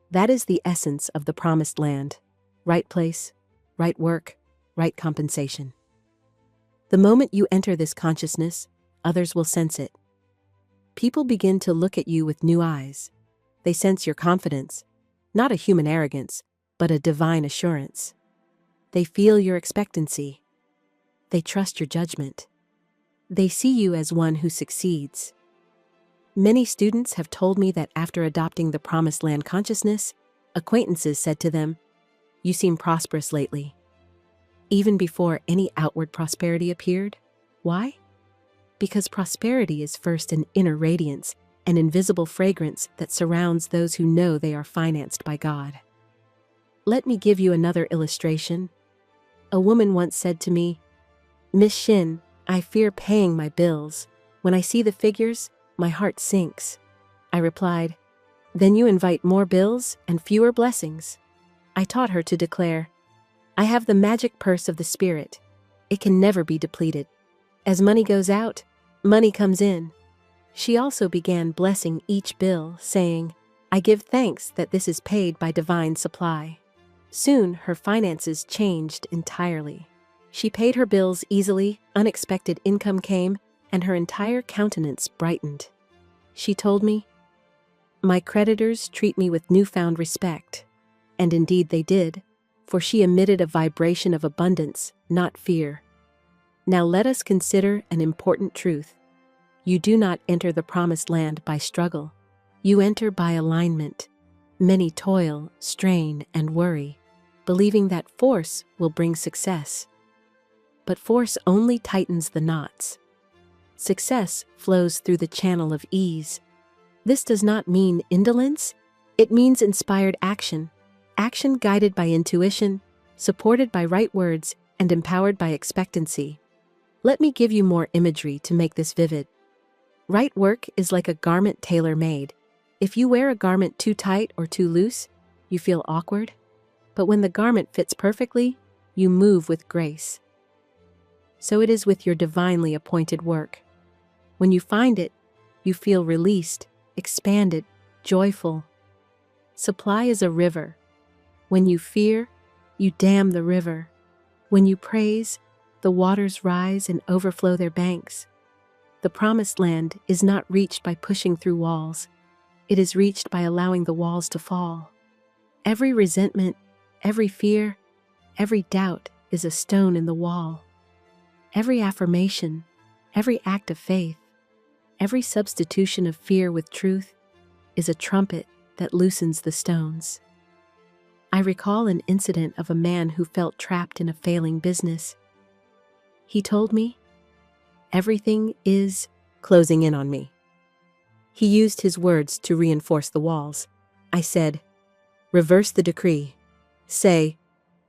That is the essence of the promised land. Right place, right work, right compensation. The moment you enter this consciousness, others will sense it. People begin to look at you with new eyes. They sense your confidence, not a human arrogance, but a divine assurance. They feel your expectancy. They trust your judgment. They see you as one who succeeds. Many students have told me that after adopting the Promised Land consciousness, acquaintances said to them, "You seem prosperous lately," even before any outward prosperity appeared. Why? Because prosperity is first an inner radiance, an invisible fragrance that surrounds those who know they are financed by God. Let me give you another illustration. A woman once said to me, "Miss Shinn, I fear paying my bills. When I see the figures, my heart sinks." I replied, "Then you invite more bills and fewer blessings." I taught her to declare, "I have the magic purse of the Spirit. It can never be depleted. As money goes out, money comes in." She also began blessing each bill, saying, "I give thanks that this is paid by divine supply." Soon, her finances changed entirely. She paid her bills easily, unexpected income came, and her entire countenance brightened. She told me, "My creditors treat me with newfound respect." And indeed they did, for she emitted a vibration of abundance, not fear. Now let us consider an important truth. You do not enter the Promised Land by struggle. You enter by alignment. Many toil, strain, and worry, believing that force will bring success. But force only tightens the knots. Success flows through the channel of ease. This does not mean indolence. It means inspired action. Action guided by intuition, supported by right words, and empowered by expectancy. Let me give you more imagery to make this vivid. Right work is like a garment tailor-made. If you wear a garment too tight or too loose, you feel awkward. But when the garment fits perfectly, you move with grace. So it is with your divinely appointed work. When you find it, you feel released, expanded, joyful. Supply is a river. When you fear, you dam the river. When you praise, the waters rise and overflow their banks. The Promised Land is not reached by pushing through walls. It is reached by allowing the walls to fall. Every resentment, every fear, every doubt is a stone in the wall. Every affirmation, every act of faith, every substitution of fear with truth is a trumpet that loosens the stones. I recall an incident of a man who felt trapped in a failing business. He told me, "Everything is closing in on me." He used his words to reinforce the walls. I said, "Reverse the decree. Say,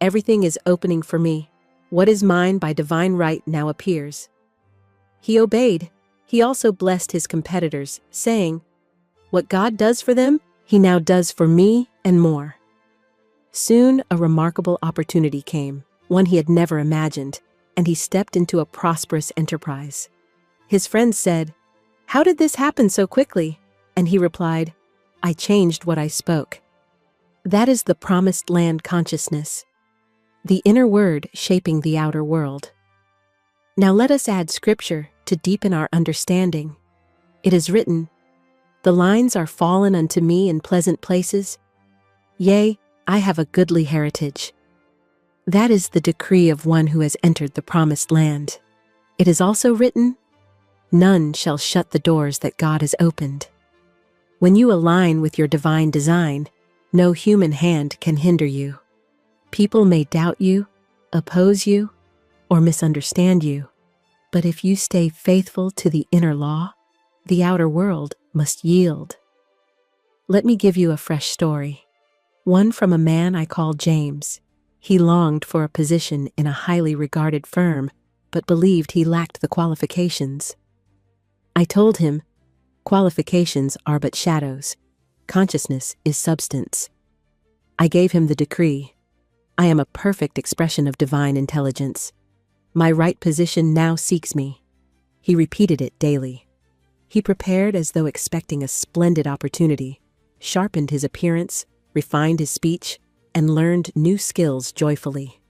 everything is opening for me. What is mine by divine right now appears." He obeyed. He also blessed his competitors, saying, "What God does for them, He now does for me and more." Soon a remarkable opportunity came, one he had never imagined, and he stepped into a prosperous enterprise. His friends said, "How did this happen so quickly?" And he replied, "I changed what I spoke." That is the Promised Land consciousness, the inner word shaping the outer world. Now let us add scripture to deepen our understanding. It is written, "The lines are fallen unto me in pleasant places. Yea, I have a goodly heritage." That is the decree of one who has entered the Promised Land. It is also written, "None shall shut the doors that God has opened." When you align with your divine design, no human hand can hinder you. People may doubt you, oppose you, or misunderstand you. But if you stay faithful to the inner law, the outer world must yield. Let me give you a fresh story. One from a man I call James. He longed for a position in a highly regarded firm, but believed he lacked the qualifications. I told him, qualifications are but shadows. Consciousness is substance. I gave him the decree. I am a perfect expression of divine intelligence. My right position now seeks me. He repeated it daily. He prepared as though expecting a splendid opportunity, sharpened his appearance, refined his speech, and learned new skills joyfully.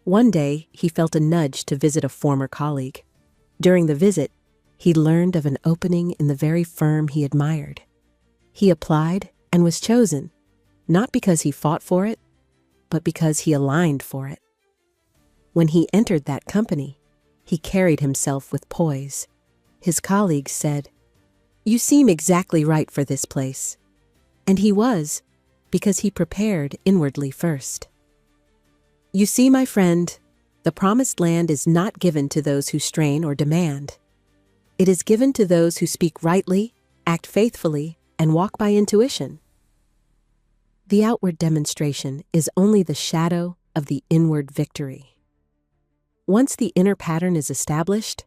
One day, he felt a nudge to visit a former colleague. During the visit, he learned of an opening in the very firm he admired. He applied and was chosen, not because he fought for it, but because he aligned for it. When he entered that company, he carried himself with poise. His colleagues said, "You seem exactly right for this place." And he was, because he prepared inwardly first. You see, my friend, the promised land is not given to those who strain or demand. It is given to those who speak rightly, act faithfully, and walk by intuition. The outward demonstration is only the shadow of the inward victory. Once the inner pattern is established,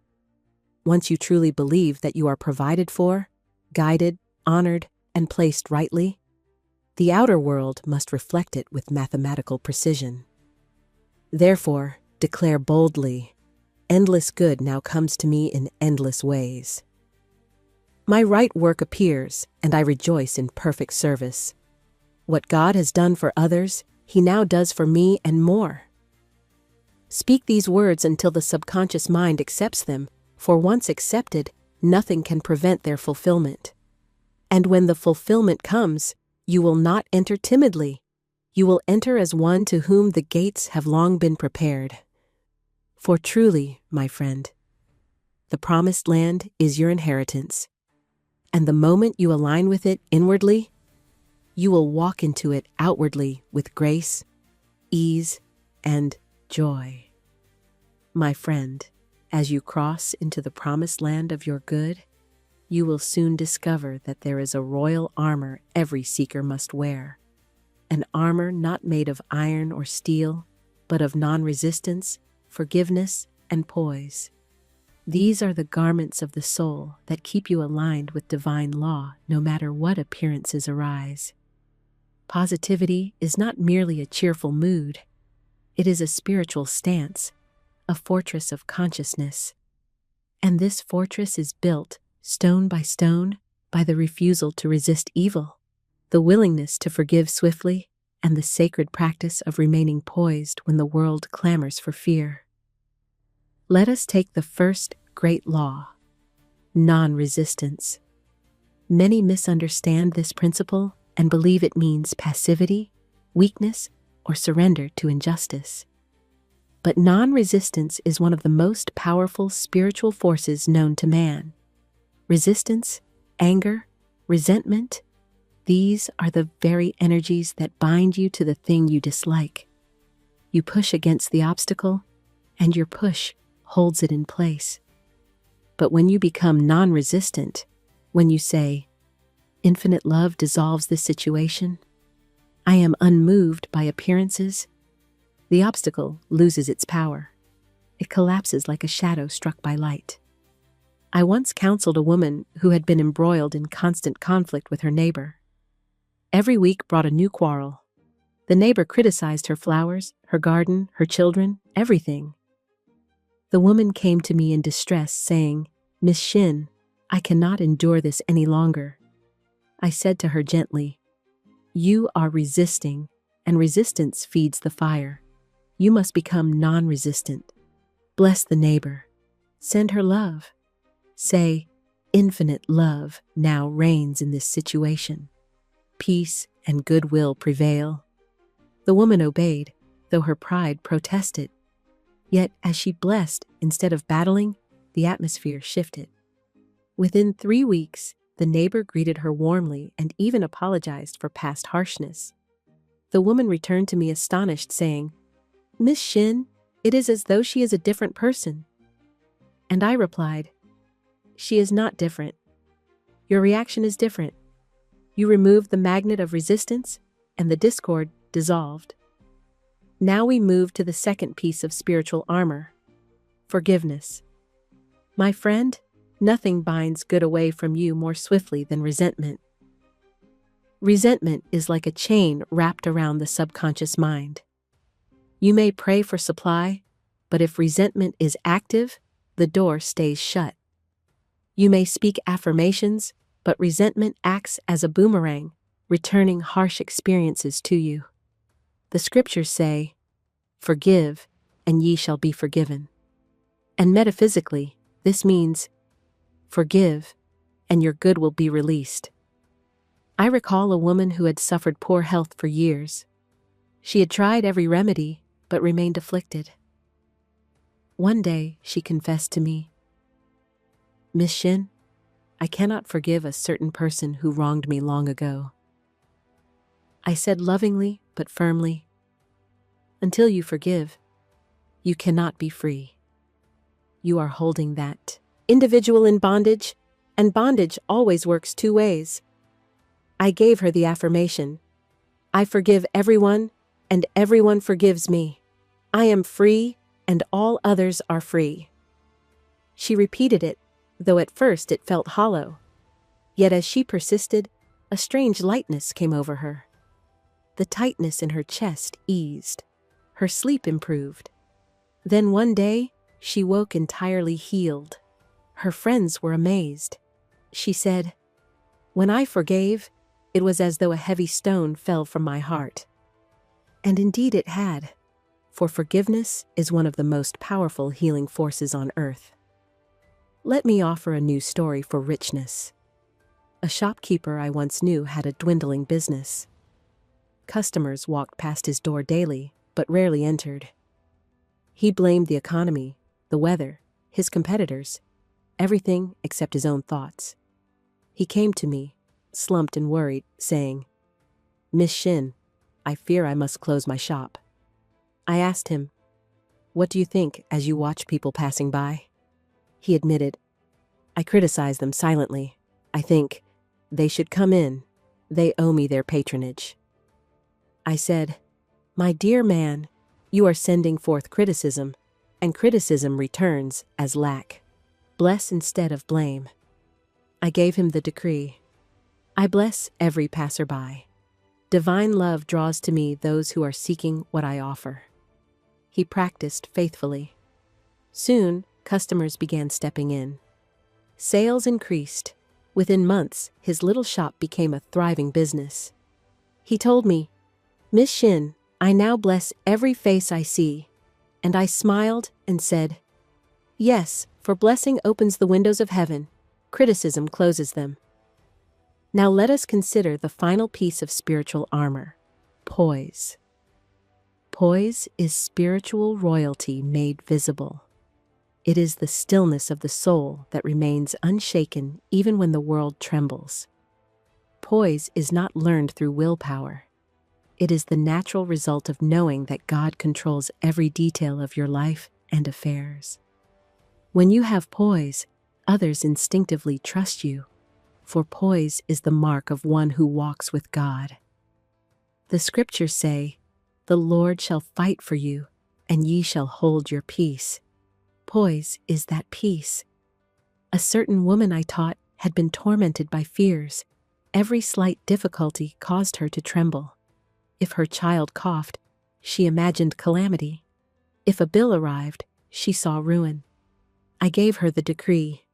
once you truly believe that you are provided for, guided, honored, and placed rightly, the outer world must reflect it with mathematical precision. Therefore, declare boldly, endless good now comes to me in endless ways. My right work appears, and I rejoice in perfect service. What God has done for others, He now does for me and more. Speak these words until the subconscious mind accepts them, for once accepted, nothing can prevent their fulfillment. And when the fulfillment comes, you will not enter timidly. You will enter as one to whom the gates have long been prepared. For truly, my friend, the promised land is your inheritance. And the moment you align with it inwardly, you will walk into it outwardly with grace, ease, and joy. My friend, as you cross into the promised land of your good, you will soon discover that there is a royal armor every seeker must wear. An armor not made of iron or steel, but of non-resistance, forgiveness, and poise. These are the garments of the soul that keep you aligned with divine law no matter what appearances arise. Positivity is not merely a cheerful mood. It is a spiritual stance, a fortress of consciousness. And this fortress is built, stone, by the refusal to resist evil, the willingness to forgive swiftly, and the sacred practice of remaining poised when the world clamors for fear. Let us take the first great law, non-resistance. Many misunderstand this principle and believe it means passivity, weakness, or surrender to injustice. But non-resistance is one of the most powerful spiritual forces known to man. Resistance, anger, resentment, these are the very energies that bind you to the thing you dislike. You push against the obstacle, and your push holds it in place. But when you become non-resistant, when you say, "Infinite love dissolves this situation," "I am unmoved by appearances," the obstacle loses its power. It collapses like a shadow struck by light. I once counseled a woman who had been embroiled in constant conflict with her neighbor. Every week brought a new quarrel. The neighbor criticized her flowers, her garden, her children, everything. The woman came to me in distress, saying, "Miss Shinn, I cannot endure this any longer." I said to her gently, "You are resisting, and resistance feeds the fire. You must become non-resistant. Bless the neighbor. Send her love. Say, 'Infinite love now reigns in this situation. Peace and goodwill prevail.'" The woman obeyed, though her pride protested. Yet, as she blessed instead of battling, the atmosphere shifted. Within 3 weeks, the neighbor greeted her warmly and even apologized for past harshness. The woman returned to me astonished, saying, "Miss Shinn, it is as though she is a different person." And I replied, "She is not different. Your reaction is different. You removed the magnet of resistance, and the discord dissolved." Now we move to the second piece of spiritual armor: forgiveness. My friend, nothing binds good away from you more swiftly than resentment. Resentment is like a chain wrapped around the subconscious mind. You may pray for supply, but if resentment is active, the door stays shut. You may speak affirmations, but resentment acts as a boomerang, returning harsh experiences to you. The scriptures say, "Forgive, and ye shall be forgiven." And metaphysically, this means, forgive, and your good will be released. I recall a woman who had suffered poor health for years. She had tried every remedy, but remained afflicted. One day, she confessed to me, "Miss Shinn, I cannot forgive a certain person who wronged me long ago." I said lovingly but firmly, "Until you forgive, you cannot be free. You are holding that individual in bondage, and bondage always works two ways." I gave her the affirmation, "I forgive everyone, and everyone forgives me. I am free, and all others are free." She repeated it, though at first it felt hollow. Yet as she persisted, a strange lightness came over her. The tightness in her chest eased. Her sleep improved. Then one day, she woke entirely healed. Her friends were amazed. She said, "When I forgave, it was as though a heavy stone fell from my heart." And indeed it had, for forgiveness is one of the most powerful healing forces on earth. Let me offer a new story for richness. A shopkeeper I once knew had a dwindling business. Customers walked past his door daily, but rarely entered. He blamed the economy, the weather, his competitors, everything except his own thoughts. He came to me, slumped and worried, saying, "Miss Shinn, I fear I must close my shop." I asked him, "What do you think as you watch people passing by?" He admitted, "I criticize them silently. I think, they should come in. They owe me their patronage." I said, "My dear man, you are sending forth criticism, and criticism returns as lack. Bless instead of blame." I gave him the decree. I bless every passerby. Divine love draws to me those who are seeking what I offer. He practiced faithfully. Soon, customers began stepping in. Sales increased. Within months, his little shop became a thriving business. He told me, "Miss Shinn, I now bless every face I see." And I smiled and said, "Yes, for blessing opens the windows of heaven. Criticism closes them." Now let us consider the final piece of spiritual armor: poise. Poise is spiritual royalty made visible. It is the stillness of the soul that remains unshaken even when the world trembles. Poise is not learned through willpower. It is the natural result of knowing that God controls every detail of your life and affairs. When you have poise, others instinctively trust you, for poise is the mark of one who walks with God. The scriptures say, "The Lord shall fight for you, and ye shall hold your peace." Poise is that peace. A certain woman I taught had been tormented by fears. Every slight difficulty caused her to tremble. If her child coughed, she imagined calamity. If a bill arrived, she saw ruin. I gave her the decree.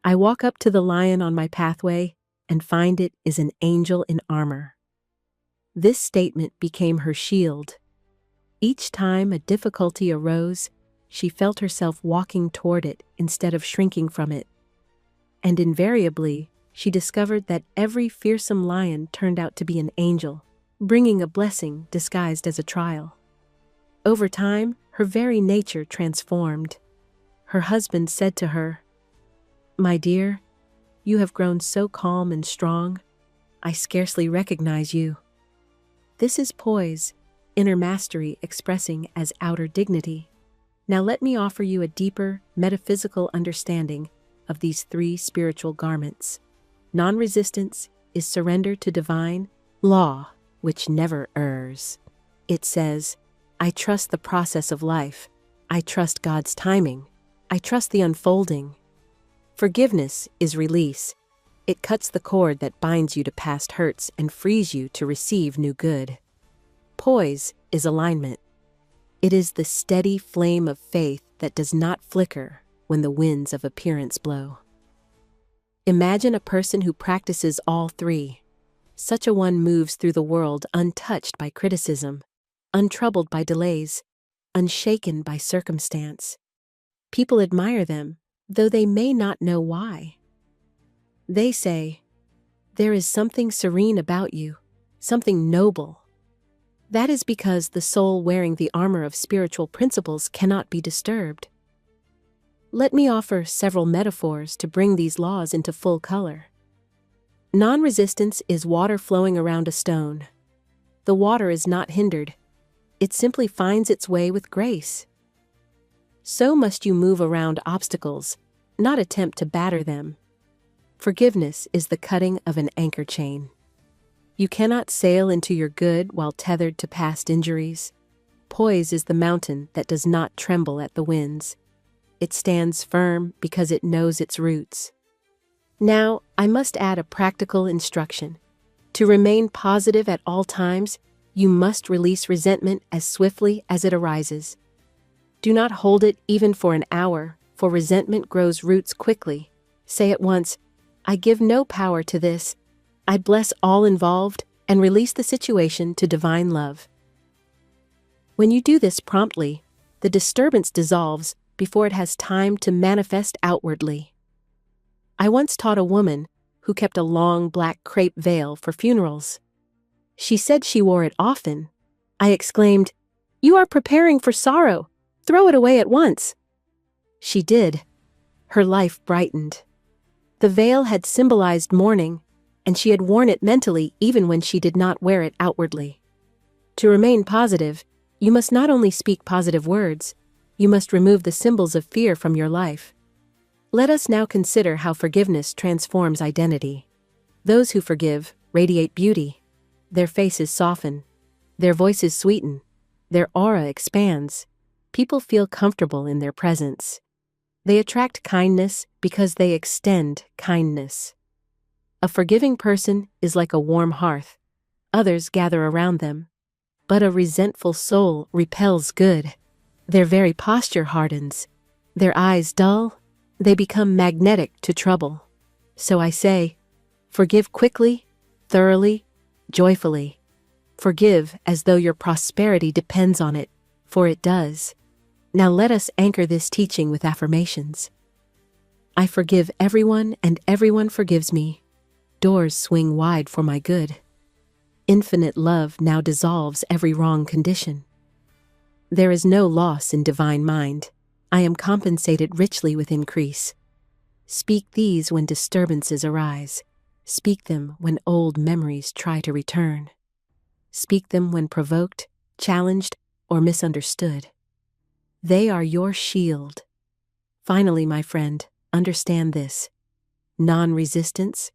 I walk up to the lion on my pathway and find it is an angel in armor. This statement became her shield. Each time a difficulty arose, she felt herself walking toward it instead of shrinking from it. And invariably, she discovered that every fearsome lion turned out to be an angel, bringing a blessing disguised as a trial. Over time, her very nature transformed. Her husband said to her, "My dear, you have grown so calm and strong, I scarcely recognize you." This is poise, inner mastery expressing as outer dignity. Now let me offer you a deeper, metaphysical understanding of these three spiritual garments. Non-resistance is surrender to divine law, which never errs. It says, I trust the process of life. I trust God's timing. I trust the unfolding. Forgiveness is release. It cuts the cord that binds you to past hurts and frees you to receive new good. Poise is alignment. It is the steady flame of faith that does not flicker when the winds of appearance blow. Imagine a person who practices all three. Such a one moves through the world untouched by criticism, untroubled by delays, unshaken by circumstance. People admire them, though they may not know why. They say, "There is something serene about you, something noble." That is because the soul wearing the armor of spiritual principles cannot be disturbed. Let me offer several metaphors to bring these laws into full color. Non-resistance is water flowing around a stone. The water is not hindered. It simply finds its way with grace. So must you move around obstacles, not attempt to batter them. Forgiveness is the cutting of an anchor chain. You cannot sail into your good while tethered to past injuries. Poise is the mountain that does not tremble at the winds. It stands firm because it knows its roots. Now, I must add a practical instruction. To remain positive at all times, you must release resentment as swiftly as it arises. Do not hold it even for an hour, for resentment grows roots quickly. Say at once, "I give no power to this. I bless all involved and release the situation to divine love." When you do this promptly, the disturbance dissolves before it has time to manifest outwardly. I once taught a woman who kept a long black crepe veil for funerals. She said she wore it often. I exclaimed, "You are preparing for sorrow. Throw it away at once." She did. Her life brightened. The veil had symbolized mourning, and she had worn it mentally even when she did not wear it outwardly. To remain positive, you must not only speak positive words, you must remove the symbols of fear from your life. Let us now consider how forgiveness transforms identity. Those who forgive radiate beauty. Their faces soften. Their voices sweeten. Their aura expands. People feel comfortable in their presence. They attract kindness because they extend kindness. A forgiving person is like a warm hearth. Others gather around them. But a resentful soul repels good. Their very posture hardens. Their eyes dull. They become magnetic to trouble. So I say, forgive quickly, thoroughly, joyfully. Forgive as though your prosperity depends on it, for it does. Now let us anchor this teaching with affirmations. I forgive everyone and everyone forgives me. Doors swing wide for my good. Infinite love now dissolves every wrong condition. There is no loss in divine mind. I am compensated richly with increase. Speak these when disturbances arise. Speak them when old memories try to return. Speak them when provoked, challenged, or misunderstood. They are your shield. Finally, my friend, understand this. Non-resistance,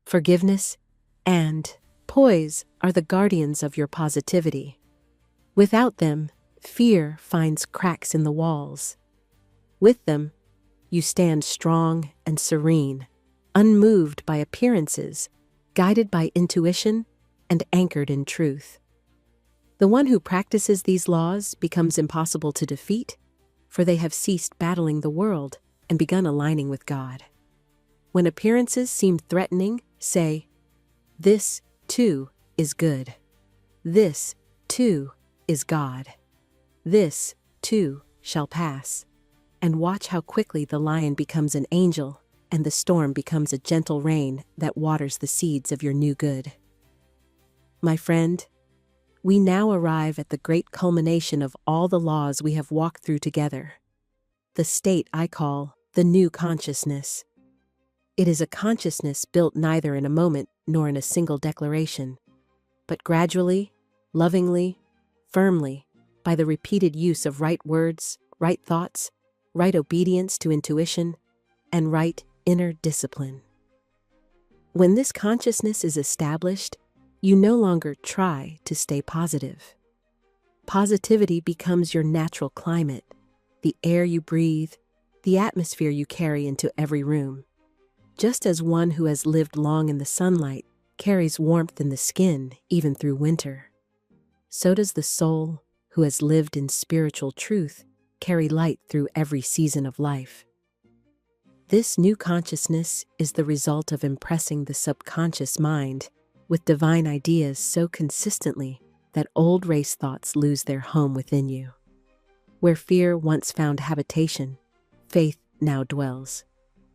forgiveness, and poise are the guardians of your positivity. Without them, fear finds cracks in the walls. With them, you stand strong and serene, unmoved by appearances, guided by intuition, and anchored in truth. The one who practices these laws becomes impossible to defeat, for they have ceased battling the world and begun aligning with God. When appearances seem threatening, say, "This, too, is good. This, too, is God. This, too, shall pass." And watch how quickly the lion becomes an angel and the storm becomes a gentle rain that waters the seeds of your new good. My friend, we now arrive at the great culmination of all the laws we have walked through together. The state I call the new consciousness. It is a consciousness built neither in a moment nor in a single declaration, but gradually, lovingly, firmly, by the repeated use of right words, right thoughts, right obedience to intuition, and right inner discipline. When this consciousness is established, you no longer try to stay positive. Positivity becomes your natural climate, the air you breathe, the atmosphere you carry into every room. Just as one who has lived long in the sunlight carries warmth in the skin even through winter, so does the soul who has lived in spiritual truth carry light through every season of life. This new consciousness is the result of impressing the subconscious mind with divine ideas so consistently that old race thoughts lose their home within you. Where fear once found habitation, faith now dwells.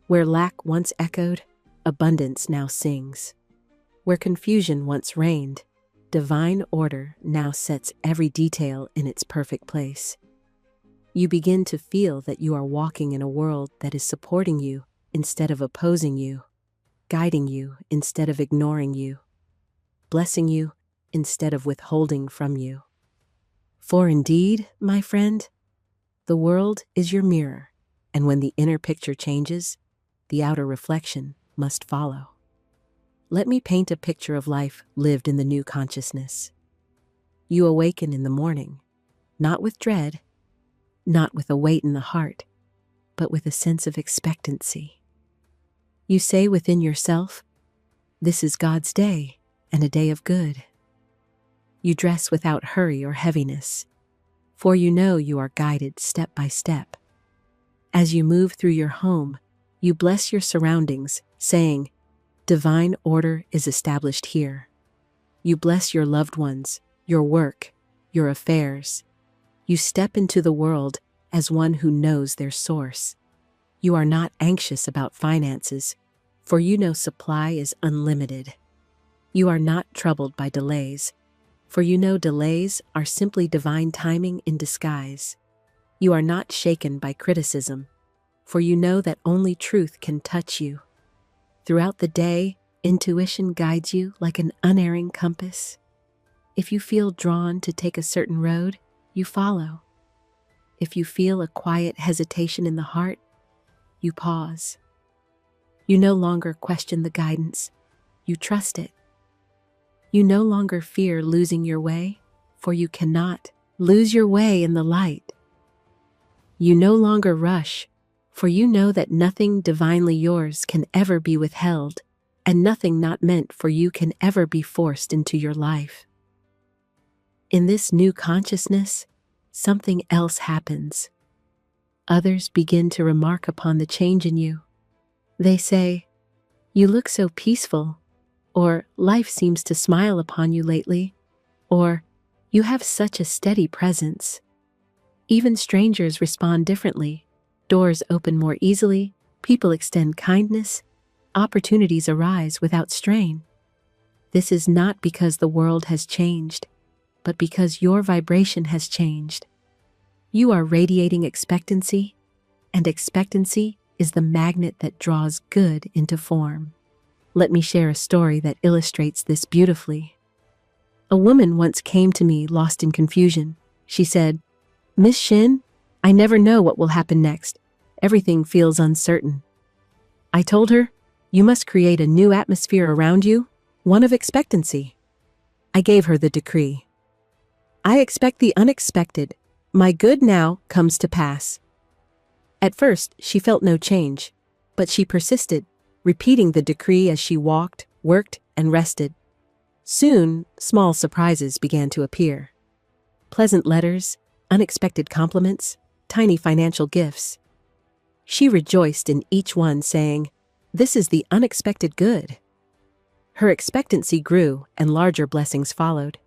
Where lack once echoed, abundance now sings. Where confusion once reigned, divine order now sets every detail in its perfect place. You begin to feel that you are walking in a world that is supporting you instead of opposing you, guiding you instead of ignoring you, blessing you instead of withholding from you. For indeed, my friend, the world is your mirror, and when the inner picture changes, the outer reflection must follow. Let me paint a picture of life lived in the new consciousness. You awaken in the morning, not with dread, not with a weight in the heart, but with a sense of expectancy. You say within yourself, "This is God's day, and a day of good." You dress without hurry or heaviness, for you know you are guided step by step. As you move through your home, you bless your surroundings, saying, "Divine order is established here." You bless your loved ones, your work, your affairs. You step into the world as one who knows their source. You are not anxious about finances, for you know supply is unlimited. You are not troubled by delays, for you know delays are simply divine timing in disguise. You are not shaken by criticism, for you know that only truth can touch you. Throughout the day, intuition guides you like an unerring compass. If you feel drawn to take a certain road, you follow. If you feel a quiet hesitation in the heart, you pause. You no longer question the guidance, you trust it. You no longer fear losing your way, for you cannot lose your way in the light. You no longer rush, for you know that nothing divinely yours can ever be withheld, and nothing not meant for you can ever be forced into your life. In this new consciousness, something else happens. Others begin to remark upon the change in you. They say, "You look so peaceful," or "Life seems to smile upon you lately," or "You have such a steady presence." Even strangers respond differently. Doors open more easily, people extend kindness, opportunities arise without strain. This is not because the world has changed, but because your vibration has changed. You are radiating expectancy, and expectancy is the magnet that draws good into form. Let me share a story that illustrates this beautifully. A woman once came to me lost in confusion. She said, "Miss Shinn, I never know what will happen next. Everything feels uncertain." I told her, "You must create a new atmosphere around you, one of expectancy." I gave her the decree. "I expect the unexpected. My good now comes to pass." At first, she felt no change, but she persisted, repeating the decree as she walked, worked, and rested. Soon, small surprises began to appear. Pleasant letters, unexpected compliments, tiny financial gifts. She rejoiced in each one, saying, "This is the unexpected good." Her expectancy grew, and larger blessings followed.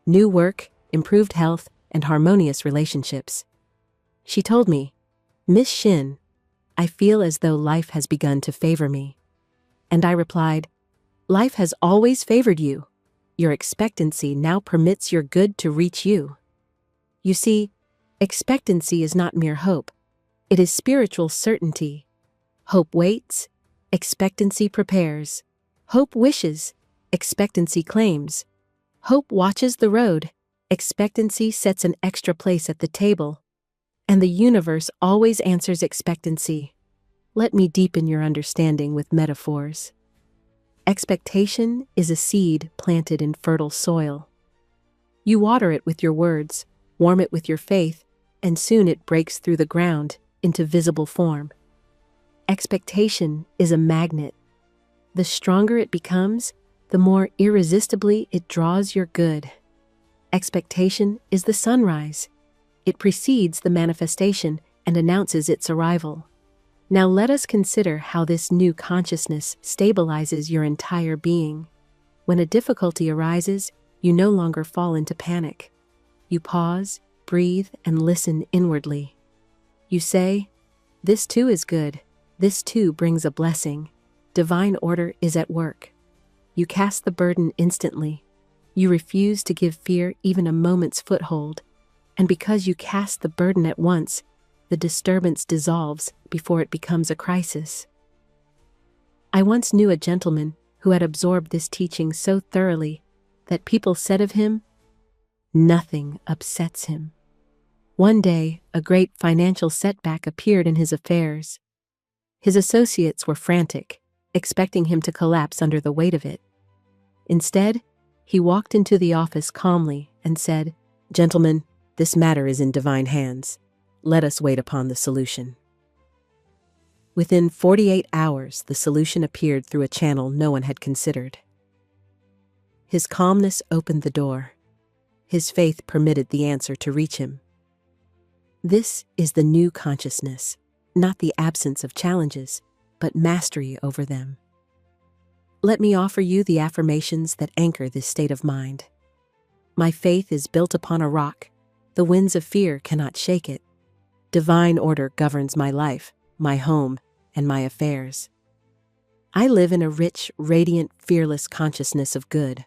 New work, improved health, and harmonious relationships. She told me, "Miss Shinn, I feel as though life has begun to favor me." And I replied, "Life has always favored you. Your expectancy now permits your good to reach you." You see, expectancy is not mere hope. It is spiritual certainty. Hope waits, expectancy prepares. Hope wishes, expectancy claims. Hope watches the road, expectancy sets an extra place at the table. And the universe always answers expectancy. Let me deepen your understanding with metaphors. Expectation is a seed planted in fertile soil. You water it with your words, Warm it with your faith, and soon it breaks through the ground into visible form. Expectation is a magnet. The stronger it becomes, the more irresistibly it draws your good. Expectation is the sunrise. It precedes the manifestation and announces its arrival. Now let us consider how this new consciousness stabilizes your entire being. When a difficulty arises, you no longer fall into panic. You pause, breathe, and listen inwardly. You say, "This too is good. This too brings a blessing. Divine order is at work." You cast the burden instantly. You refuse to give fear even a moment's foothold. And because you cast the burden at once, the disturbance dissolves before it becomes a crisis. I once knew a gentleman who had absorbed this teaching so thoroughly that people said of him, "Nothing upsets him." One day, a great financial setback appeared in his affairs. His associates were frantic, expecting him to collapse under the weight of it. Instead, he walked into the office calmly and said, "Gentlemen, this matter is in divine hands. Let us wait upon the solution." Within 48 hours, the solution appeared through a channel no one had considered. His calmness opened the door. His faith permitted the answer to reach him. This is the new consciousness, not the absence of challenges, but mastery over them. Let me offer you the affirmations that anchor this state of mind. My faith is built upon a rock. The winds of fear cannot shake it. Divine order governs my life, my home, and my affairs. I live in a rich, radiant, fearless consciousness of good.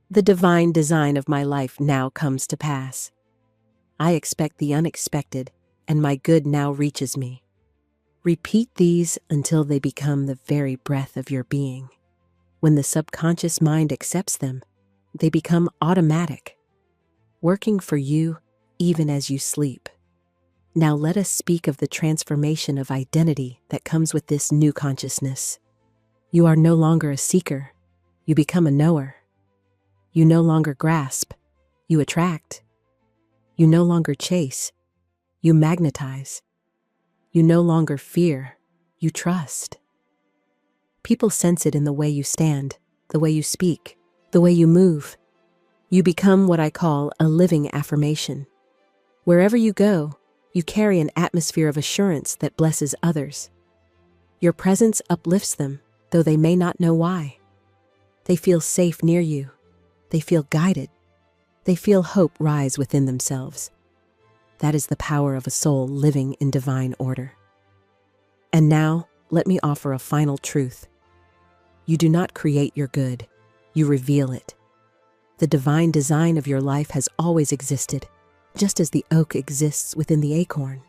The divine design of my life now comes to pass. I expect the unexpected, and my good now reaches me. Repeat these until they become the very breath of your being. When the subconscious mind accepts them, they become automatic, working for you even as you sleep. Now let us speak of the transformation of identity that comes with this new consciousness. You are no longer a seeker, you become a knower. You no longer grasp, you attract. You no longer chase, you magnetize. You no longer fear, you trust. People sense it in the way you stand, the way you speak, the way you move. You become what I call a living affirmation. Wherever you go, you carry an atmosphere of assurance that blesses others. Your presence uplifts them, though they may not know why. They feel safe near you. They feel guided. They feel hope rise within themselves. That is the power of a soul living in divine order. And now, let me offer a final truth. You do not create your good, you reveal it. The divine design of your life has always existed, just as the oak exists within the acorn.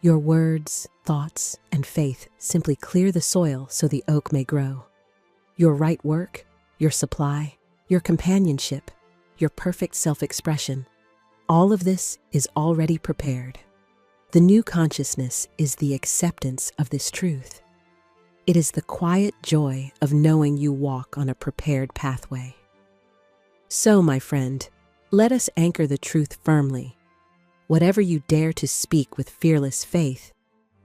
Your words, thoughts, and faith simply clear the soil so the oak may grow. Your right work, your supply, your companionship, your perfect self-expression, all of this is already prepared. The new consciousness is the acceptance of this truth. It is the quiet joy of knowing you walk on a prepared pathway. So, my friend, let us anchor the truth firmly. Whatever you dare to speak with fearless faith,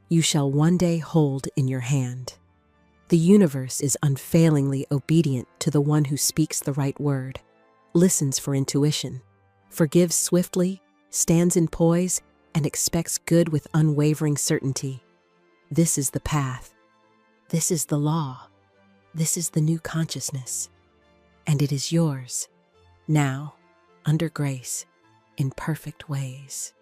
you shall one day hold in your hand. The universe is unfailingly obedient to the one who speaks the right word, listens for intuition, forgives swiftly, stands in poise, and expects good with unwavering certainty. This is the path. This is the law. This is the new consciousness. And it is yours, now, under grace, in perfect ways.